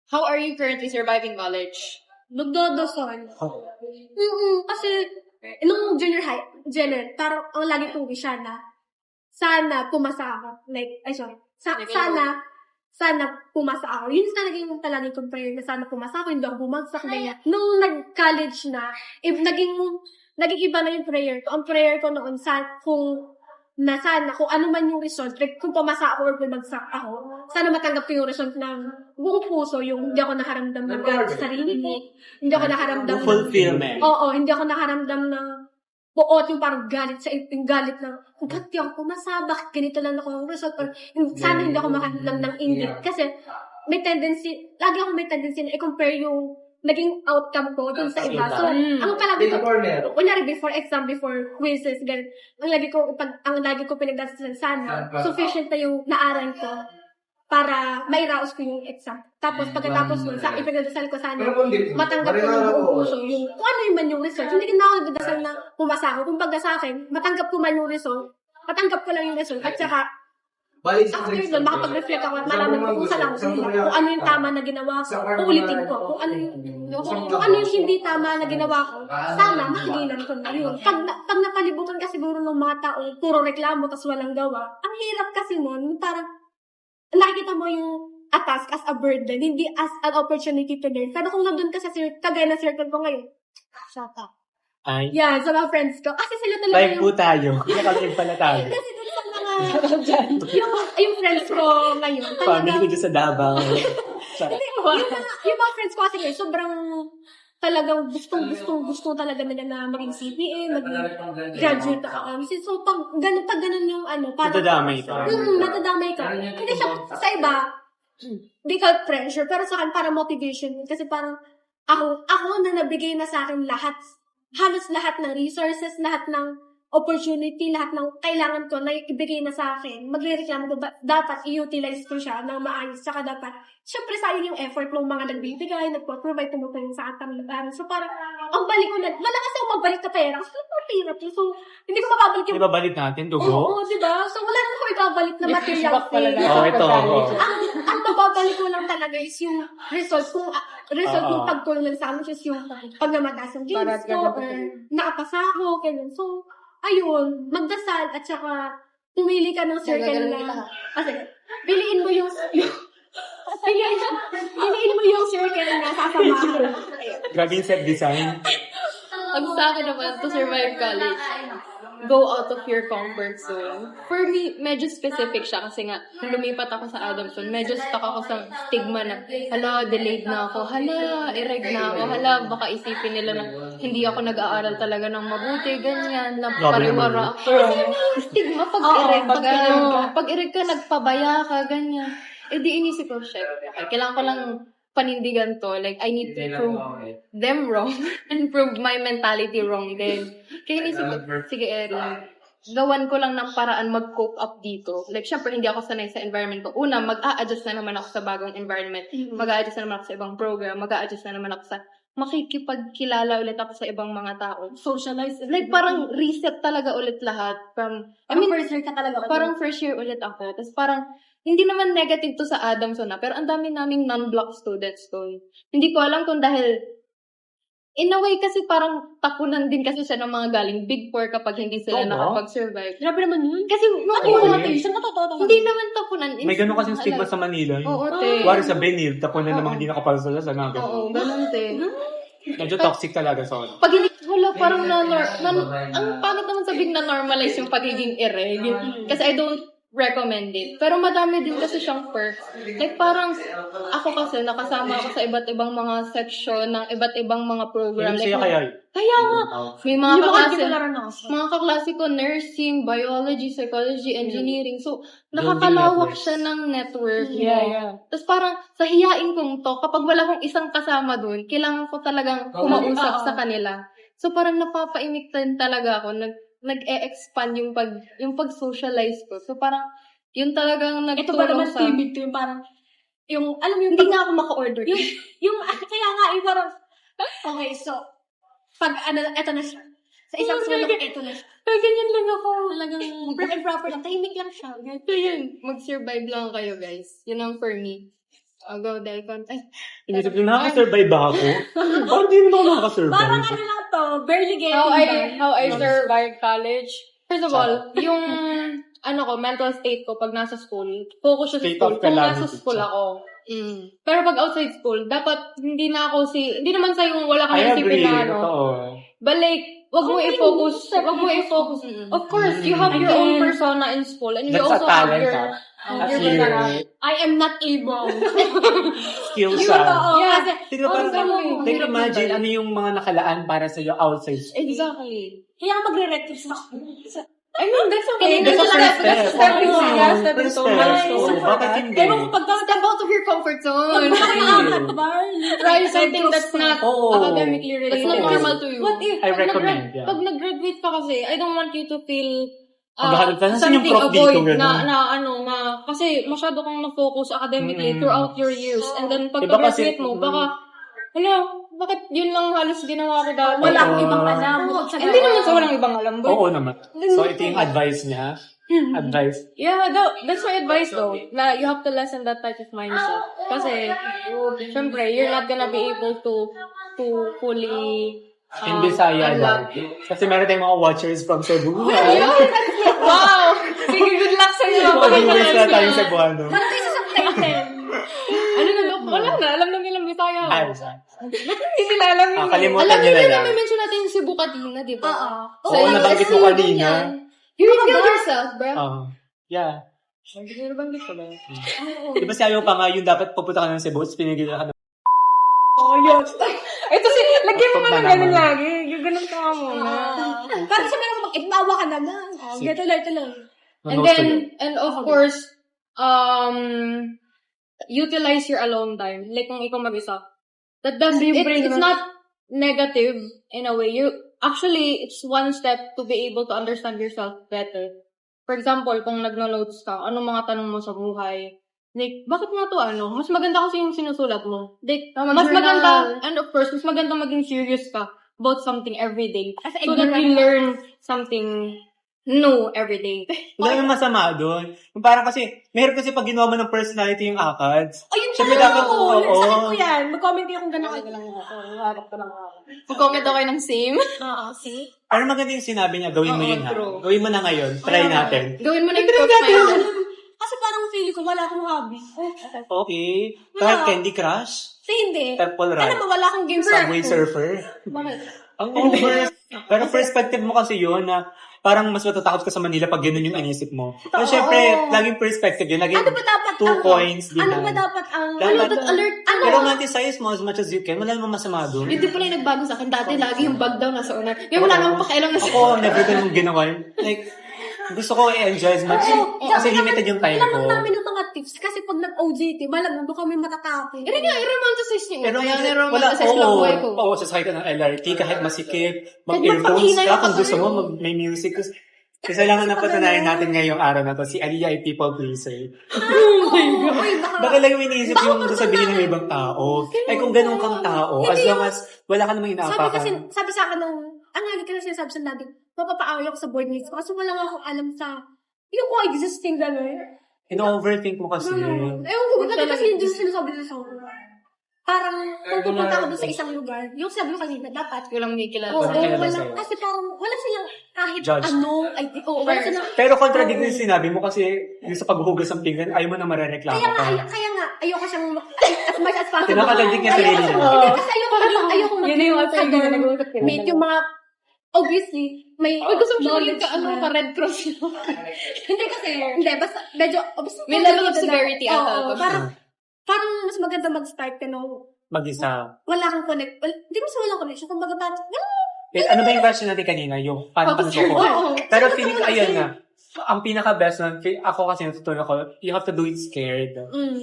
How are you currently surviving college? Nagdodosol. Kasi, nung junior high, parang ang lagi kong wish sana pumasa ako. Like, sana pumasa ako. Yun sa naging palagi kong prayer na sana pumasa ako, hindi ako bumagsak. Nung nag-college na, naging iba na yung prayer ko. Ang prayer ko noon, kung na sana kung ano man yung result, like, kung pumasa ako or bumagsak ako, sana matanggap ko yung result ng buong puso, yung hindi ako nakaramdam ng galit sa sarili ko, hindi ako nakaramdam ng Fulfillment. Oo, hindi ako nakaramdam ng buot yung parang galit sa yung galit na ba't di ako pumasa, bakit ganito lang ako yung result, or sana hindi ako makaramdam ng inggit kasi may tendency, lagi ako may tendency na i-compare yung naging outcome ko dun sa iba. So, ang palagi ko, kunyari before exam, before quizzes, ganun, ang lagi ko pinagdasalan sana, sufficient na yung naaral ko para mairaos ko yung exam. Tapos, pagkatapos nun, ipinagdasal ko sana, matanggap ko ng buong puso yung, kung ano yung man yung result. Hindi na ako nagdasal na pumasa ako. Kung pagka sa akin, matanggap ko man yung result, matanggap ko lang yung result, at saka, after doon, makapag-reflect ako at malaman ko kung saan ako kung ano yung tama na ginawa ko, uulitin ko. Kung ano yung hindi tama na ginawa ko, sana mahigilan ko na yun. Pag napalibutan kasi siguro ng mga tao, puro reklamo, tas walang gawa, ang hirap kasi nun, parang nakikita mo yung a task as a burden, hindi as an opportunity to learn. Pero kung nandun ka sa kagaya na circle ko ngayon, shut up. Ay, Yeah, sa mga friends ko. Kasi sila talaga live po tayo. Nakalive pala tayo. Kasi dun sa mga, yung friends ko ngayon, Family ko talagang, dyan sa Davao. yung mga friends ko kasi ngayon, sobrang talagang gusto talaga nila na maging CPA, maging graduate na accountancy. So, pag ganun yung parang, Natadamay ka. natadamay ka. Hindi siya, sa iba, di ka pressure, pero sa akin, parang motivation. Kasi parang, ako na nabigay na sa akin lahat, halos lahat ng resources, lahat ng opportunity, lahat ng kailangan ko na ibigay na sa akin. Magre-reklamo ko, dapat i-utilize ko siya ng maayos. Saka dapat, syempre sayang yung effort ng mga nagbibigay, nagpo-provide, tumutulong sa ating labaran. So parang, ang balik ko na, wala kasi ako magbalik na pera. So, hirap. So, hindi ko mababalik yung... Di ba balik natin, dugo? Oo, diba? So, wala naman ko ibabalik na material thing. Oo, ito. Ang mababalik ko lang talaga is yung result. Kung yung pagtulong sa amin is yung pag namataas yung games ko, or nakapasa ako, ganyan. So, ayun, magdasal at saka pumili ka ng circle na, kasi, piliin mo yung circle na sasamahan. Grabe yung set design. Ang sa akin naman, to survive college, go out of your comfort zone. For me, medyo specific siya kasi nga, nung lumipat ako sa Adamson, medyo stuck ako sa stigma na, hala, delayed na ako, hala, ireg na ako, hala, baka isipin nila na hindi ako nag-aaral talaga ng mabuti, ganyan, lang pariwara. Kasi may stigma pag ireg ka, nagpabaya ka, ganyan. Eh di inisip ko, shit, kailangan ko lang panindigan to. Like, I need to prove them wrong and prove my mentality wrong din. Kaya inisip ko, sige Erin, gawan ko lang ng paraan mag-cope up dito. Like, syempre, hindi ako sanay sa environment ko. Una, mag-a-adjust na naman ako sa bagong environment. Mag-a-adjust na naman ako sa ibang program. Mag-a-adjust na naman ako sa makikipagkilala ulit ako sa ibang mga tao. Socialize. Like, parang reset talaga ulit lahat. First year ka talaga. Parang first year ulit ako. Tapos parang, hindi naman negative to sa Adamson pero ang dami naming non-block students doon. Hindi ko alam kung dahil, in a way kasi parang tapunan din kasi siya ng mga galing Big Four kapag hindi sila nakapag-survive. Grabe naman yun. Kasi, hindi naman tapunan. May ganun kasing stigma sa Manila. Oo, te. Wari sa Benil, tapunan ng mga hindi nakapasok sa mga Oo, ganun, te. Medyo toxic talaga sa Pag hindi, parang ang pangit naman sabihin na normalize yung pagiging ireg. Kasi I don't recommend it. Pero madami din kasi siyang perks. Like parang, ako kasi nakasama ako sa iba't ibang mga section ng iba't ibang mga program. Yung like, siya kaya. Kaya nga, may mga kaklase ko, nursing, biology, psychology, engineering. So, nakakalawak siya ng network. Yeah. Tapos parang, sa hiyain kong to, kapag wala kong isang kasama dun, kailangan ko talagang kumausap sa kanila. So, parang napapaimik din talaga ako. Nag-e-expand yung pag-socialize ko. So, parang, yun talagang nagtulong ito ba naman sa... timid to yung parang, alam mo yung... Hindi nga ako maka-order. Kaya nga, parang, okay, so, pag, eto na siya. Sa isang sulok, eto na siya. Ganyan lang ako. Talagang, prim and proper lang, tahimik lang siya. So, yun. Mag-survive lang kayo, guys. Yun ang for me. I'll go Delcon. Ay, Inisip ko, nakaka-survive ba ako? Parang di naman ako nakaka-survive. Parang lang to, barely getting how I survived college. First of all, yung mental state ko pag nasa school, focus siya sa State school. of Kung calamity. nasa school ako. Pero pag outside school, dapat hindi naman sa yung wala kang I isipin agree. na Totoo. But like, wag mo i-focus. Of course, you have your own persona in school and you That's a also have talent, your I am not able. skill siya. Yeah, Sino parang, like imagine, ano yung mga nakalaan para sa'yo outside school. exactly. Kaya magre-rectifs ako. I mean, that's okay. That's a first step. Stepping Oo, stone. first Stepping step. stone. Oo, bakit hindi? Pero kapag Step out of your comfort zone. Try something that's not Oo. academically related. That's not Oo. normal to you. What if, I recommend, yeah. pag nag-graduate ka kasi, I don't want you to feel Maghahanap ka, nasan yung something prof dito, avoid gano'n? kasi masyado kang na-focus academically Mm. throughout your years. And then pag Iba kasi- graduate mo, baka, bakit yun lang halos ginawa ko dati? Wala akong Oo. ibang alam. Hindi naman sa walang ibang alam, but Oo naman. So, ito yung advice niya. Advice. yeah, that's my advice though. Na you have to lessen that type of mindset. Kasi, syempre, you're not gonna be able to fully In Bisaya lang. unlock. Kasi meron tayong mga watchers from Cebu. Wow! Sige, good luck sa inyo. Pag-English na tayo sa Cebuano. Parang isa sa title. Ano na daw? Wala na. Alam na nilang Bisaya. Ay, Hindi nila alam yun. kalimutan Alam nyo nila na na lang. may mention natin yung Cebu kanina, di ba? Oo, nabanggit mo kanina. You revealed yourself, bro. Yeah. Hindi nyo nabanggit ko ba? Di ba sabi mo pa nga, yung dapat pupunta ka ng Cebu, tapos pinigil ka ng Ito si, lagyan mo Pag nga ng malaman. ganun lagi. Yung ganun ka nga muna. Parang sabi naman mag-itbawa ka naman. Ito lang. And of course, utilize your alone time. Like kung ikaw mag-isa. It's not negative in a way. Actually, it's one step to be able to understand yourself better. For example, kung nagno-notes ka, anong mga tanong mo sa buhay? Like, bakit nga to Mas maganda kasi yung sinusulat mo. Like, mas maganda, and of course, mas maganda maging serious ka about something every day. So that you learn something new every day. Wala yung masama doon. Yung parang kasi, meron kasi pag ginawa mo ng personality yung ACADS. Ayun Siyempre pala dapat, ako. oo. Sakit ko yan. Mag-comment kayo kung gano'n kayo lang ako. Harap ko lang ako. Mag-comment ako ng same. See? Ano maganda yung sinabi niya, gawin mo Oo, yun ha. true. Gawin mo na ngayon, try natin. Gawin mo na yung prof na yun. Kasi parang feeling ko wala akong hobby. Okay. Kahit Candy Crush, Kasi hindi. Temple Alam Run, mo, wala akong game Subway Surfer. Bakit? Ang over. Pero perspective mo kasi yun na parang mas matatakot ka sa Manila pag ganun yung inisip mo. Pero syempre, laging perspective yun. Laging Ano ba dapat 2 coins din Ano ba dapat ang... Dapat alert? Pero romanticize mo as much as you can. Wala namang masama doon. Hindi pala yung nagbago sa akin. Dati lagi yung bag daw nasa una. Ngayon wala namang pakialam na Ako, never ko nung ginawa yun. Like, gusto ko i-enjoy as much. Kasi limited yung time ko. Alam namin ng mga tips. Kasi pag nag-OJT, malamang doon kami matatapos. Hindi nga, i-romanticize niyo. Pero Kaya wala, i-romanticize lang buhay ko. oo, sasakay ka ng LRT kahit masikip, magpahina mag-earphones ka, yung kung gusto mo, kayo. may music. Kasi lang ang napatunayan natin ngayong araw na to, si Aliyah ay people pleaser. Oh my God. Ay, Baka lang yung iniisip yung sasabihin ng ibang tao. Ay kung ganun kang tao, as long as wala ka namang inaapakan. sabi sa akin nung, ang lagi ka na sinasabi sa natin, mapapaaway ako sa board meetings ko kasi wala nga akong alam sa, yung co-existing gano'n. In-overthink mo kasi. Ewan ko, kasi yung sinasabi nila sa akin. Parang, kung pupunta ako doon sa isang lugar, yung sabi ko kanina, dapat, Walang may kilala. oo, Walang kilala wala, sa'yo. kasi parang, wala silang kahit Judge. wala silang, Pero contradict yung sinabi mo kasi yung sa paghuhugas ng pinggan, ayaw mo na marereklamo kaya ka. nga, ayoko siyang, as much as possible. Kinakatandig niya sarili niya. Hindi, kasi ayoko Yun yung ano yung nag-uusap ko. meet yung mga, obviously, may Uy, gusto mo siya knowledge maging ka Red Cross yun. Hindi kasi, hindi, basta, medyo, obviously, May level of severity ata. Oo, parang mas maganda mag-start ka nung Mag-isa. wala kang connect. Hindi mo sa walang connection. Kung parang, Ano ba yung question natin kanina? Yung paano ka Focus your nagpo-focus? Oo. Pero feeling ko, ayun nga. Ang pinaka-best nun, ako kasi natutunan ko, you have to do it scared.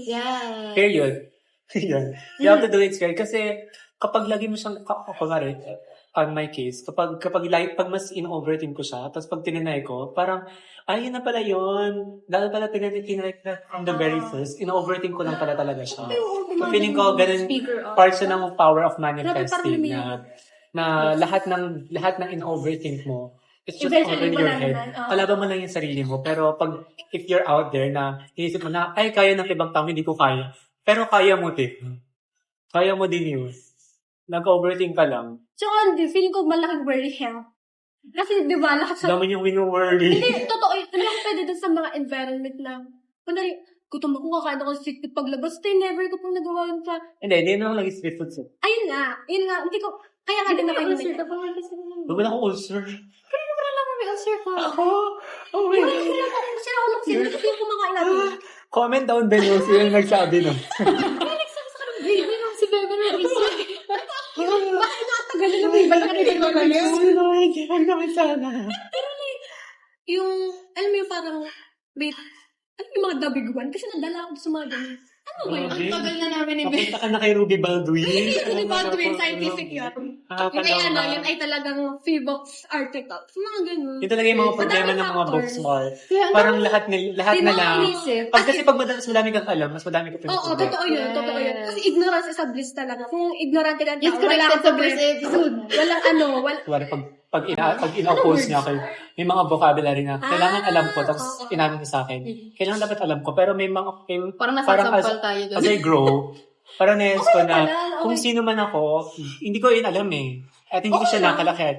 Yeah. Period. Yun. You have to do it scared. Kasi kapag lagi mo siyang, kumari, on my case, kapag pag mas in-overthink ko siya, tapos pag tinanay ko, parang, ay, yun na pala yun. Dahil pala tinanay ko from the very first, in-overthink ko lang pala talaga siya. So, feeling ko, ganun, part siya ng power of manifesting na lahat ng in-overthink mo, it's just over in your head. Kalaban mo lang yung sarili mo. Pero if you're out there na, inisip mo na, ay, kaya ng ibang tao, hindi ko kaya. Pero kaya mo, Tip. Kaya mo din yun. Nag-overthink ka lang. so, hindi, feeling ko malaking worry hell. Kasi, di ba, lahat sa, Dami yung wino-worry. hindi, totoo, hindi ako pwede dun sa mga environment lang. Kunwari, gutom ako, kakain ako sa street food paglabas, never ko pong nagawa yun sa, Hindi naman lagi street food. ayun nga, hindi ko, Kaya nga din naman yun. Wala akong ulcer. May ulcer ka. Ako? Oh my God. Sila ko lang sila. Ito yung kumakain natin. Comment down below sino yung nagsabi nun. Baby lang si Bebe na ulcer. Bakit nakatagal na may balik ka rin naman yun? Lord, yan naman sana. Yung, alam mo yung parang, wait, alam mo yung mga dabiguan? Kasi nadala ako sa mga ganyan. Ano ba yun? Grabe. Tagal na namin ni Bebe. Papunta ka na kay Ruby Baldwin. Di ba, twin scientific yun? Yun ay ano, yun ay talagang Phoebox article. So, mga ganun. Yun talaga yung mga problema ng mga Madaming books, Mar. Kaya, Parang lahat Di na mo lang. inisip. Kasi pag mas madami kang alam, mas madami ka Oo, pinag-problema. totoo yun. Totoo yun. Kasi ignorance is a bliss talaga. Kung ignorante lang Yes, tao, wala connected kang sa first episode. walang ano, wala. Kuwari, pag ina-oppose niya kayo, may mga vocabulary na kailangan alam ko, tapos inamin niya sa akin. Kailangan dapat alam ko, pero may mga, Parang as nasasampal tayo doon. I grow, parang na-yes ko na, pala, kung okay. sino man ako, hindi ko yun alam eh. At hindi ko siya nakalakit.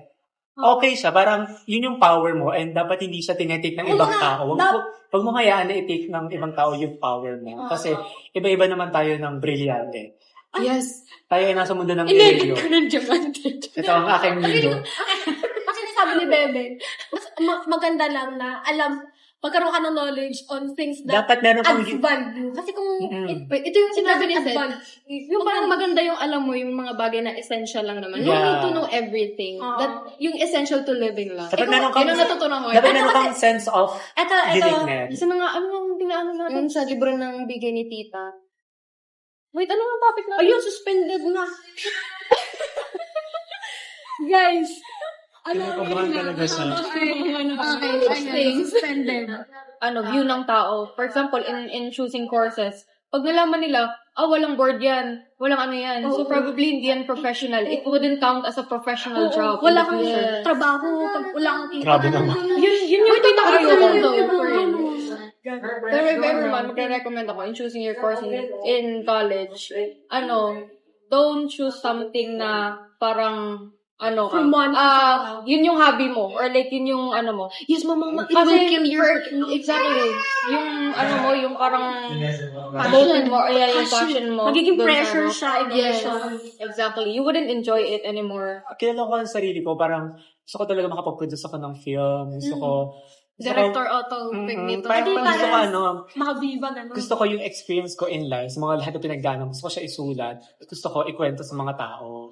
Okay siya, parang yun yung power mo, and dapat hindi siya tinetake ng ibang tao. Huwag mo hayaan na i-take ng ibang tao yung power mo. Kasi iba-iba naman tayo ng brilyante. Yes. Tayo ay nasa mundo ng Inedit milyo. ko ng diamante. Ito ang aking mundo. Kasi nasabi ni Bebe, mas maganda lang na alam, magkaroon ka ng knowledge on things that Dapat meron kang... adds value. Kasi kung Ito yung sinabi ni Seth. advance, Yung parang maganda yung alam mo yung mga bagay na essential lang naman. You Yeah. need to know everything. Oo. That yung essential to living lang. Dapat meron kang... Yun ang natutunan ko. Dapat meron kang sense of Ito, uniqueness. Isa na nga, ano yung tinaano natin sa libro ng bigay ni tita? Wait, ano ang topic natin? ayun, suspended na. Guys, Kinakabahan talaga siya. suspended. View ng tao. For example, in choosing courses, pag nalaman nila, walang board yan, walang ano yan. So, probably hindi yan professional. It wouldn't count as a professional job. Wala in the kang future. trabaho, pag wala kang kita. Grabe naman. Yun yung pinaka-ayoko though. for Yun. Pero if ever man, magre-recommend ako in choosing your course in college, don't choose something na parang, From one yun yung hobby mo, or like yun yung mo. Yes, mama, it Kasi, will kill your... exactly, yung yung parang passion mo, or yung passion mo. Magiging dun sa pressure siya, Yes, emotion. exactly. You wouldn't enjoy it anymore. Kilala ko ang sarili ko, parang gusto ko talaga makapag-produce ako ng film. Gusto ko... Director Otto Pignito. Parang gusto ko Makabiba, gano'n. gusto ko yung experience ko in life, sa mga lahat na pinagdaanan, gusto ko siya isulat. Gusto ko ikwento sa mga tao.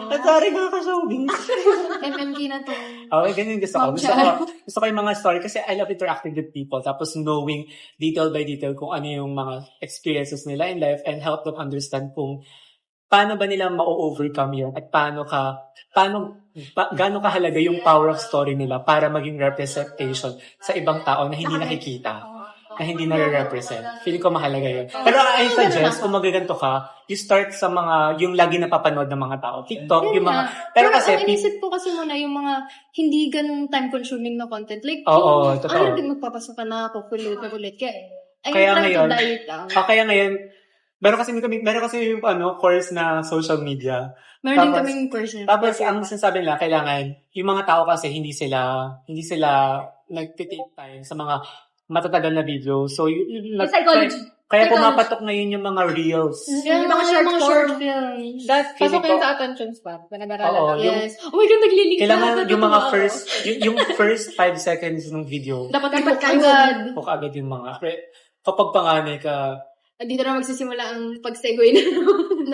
At sorry nga ka showbiz. MMK na to. Okay, ganyan gusto ko. Gusto ko yung mga story kasi I love interacting with people. Tapos knowing detail by detail kung ano yung mga experiences nila in life and help them understand kung paano ba nila ma-overcome yun at gaano kahalaga yung power of story nila para maging representation sa ibang tao na hindi nakikita, na hindi nare-represent. Feeling ko mahalaga yun. Pero I suggest, kung magaganto ka, you start sa mga, yung lagi napapanood ng mga tao. TikTok, yung mga, pero kasi, ang inisip ko kasi muna yung mga hindi ganun time-consuming na content. Like, Oo, totoo. din magpapasok ka na ako, kulit. Kaya ngayon, diet lang. kaya ngayon, meron kasi yung course na social media. Meron din Tapos- kaming course. Tapos, ang sinasabi nila, kailangan, yung mga tao kasi hindi sila nag-take time sa mga matatagal na video. So, Psychology. kaya Psychology. pumapatok ngayon yung mga reels. Yung mga short form. films. That Pasok feeling yun ko, sa attention span. Oo, Panag-aralan. yung- Yes. Oh my God, naglilink kailangan yung mga yung first 5 seconds ng video, Dapat Dapat agad. o kaagad yung mga, kapag panganay ka, Dito na magsisimula ang pag-segue na.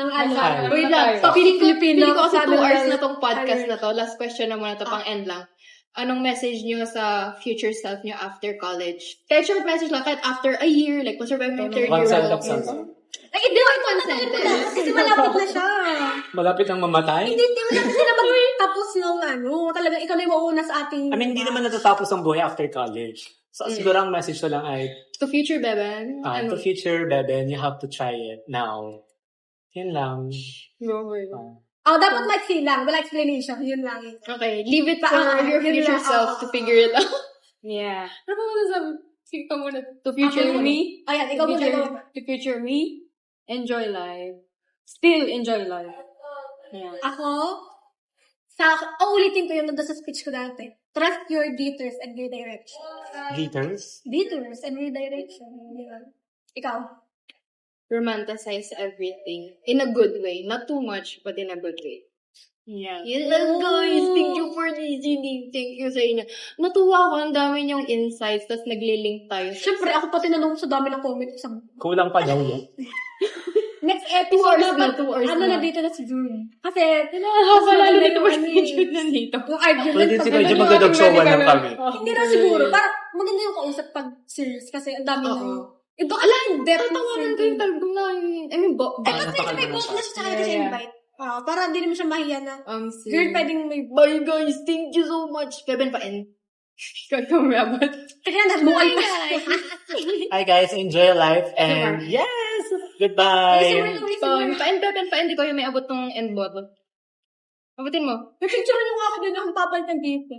Ng ano. Ay. Wait lang. Piling Filipino. Pili ko kasi 2 hours na Ano, tong podcast na to. Last question na muna to, pang end lang. Anong message nyo sa future self nyo after college? Kahit short message lang, kahit after a year, like, survive mo yung third one year. sentence. Ay, hindi ako one sentence. Kasi malapit na siya. Malapit ang mamatay. Hindi mo na sila magtapos ng talagang ikaw na yung mauuna sa ating... I mean, hindi naman natatapos ang buhay after college. So, siguro ang message ko lang ay, To future, Beben. to future, Beben, you have to try it now. Yan lang. dapat maiksi lang. Wala explanation. Yun lang. Okay, leave it Pa- for your yun future lang, self to figure it out. Yeah. Ano ba muna sabi? Sige ka muna. To future Ako muna. me. Ayan, ikaw muna. To future me. Enjoy life. Still enjoy life. Yeah. Ako, ulitin ko yung nandun sa speech ko dati. Trust your detours and redirection. Haters? Detours and redirection. Di ba? Ikaw. Romanticize everything in a good way. Not too much, but in a good way. Yeah. Yun lang guys. Thank you for listening. Thank you sa inyo. Natuwa ako. Ang dami niyong insights. Tapos nagli-link tayo. Siyempre, ako pa tinanong sa dami ng comment. Isang, Kulang pa daw yun. next 2 episode hours dapat, na, 2 hours ano na. na dito na si June. Kasi, Nakakapa lalo maganda nito yung ba ano si Jude nandito? yung argument. Pwede si pag- Medyo magdadagsawa lang kami. Hindi na siguro. Parang maganda yung kausap pag serious. Kasi ang dami Oo. ng... Iba ka lang, depth. Tatawanan ko yung talagang na. I mean, Eh, kasi may book na siya sa kanya kasi invite. Para hindi naman siya mahiya na. Girl, pwedeng may... Bye guys. Thank you so much. Beben pa in. Ikaw may abot. Kaya nabuhay pa. Hi guys, enjoy life and yes! Goodbye! Pa-end, Beben pa in. Di ko yung may abot tong end bottle. Abutin mo. May picture niyo nga ako din akong papalitan dito.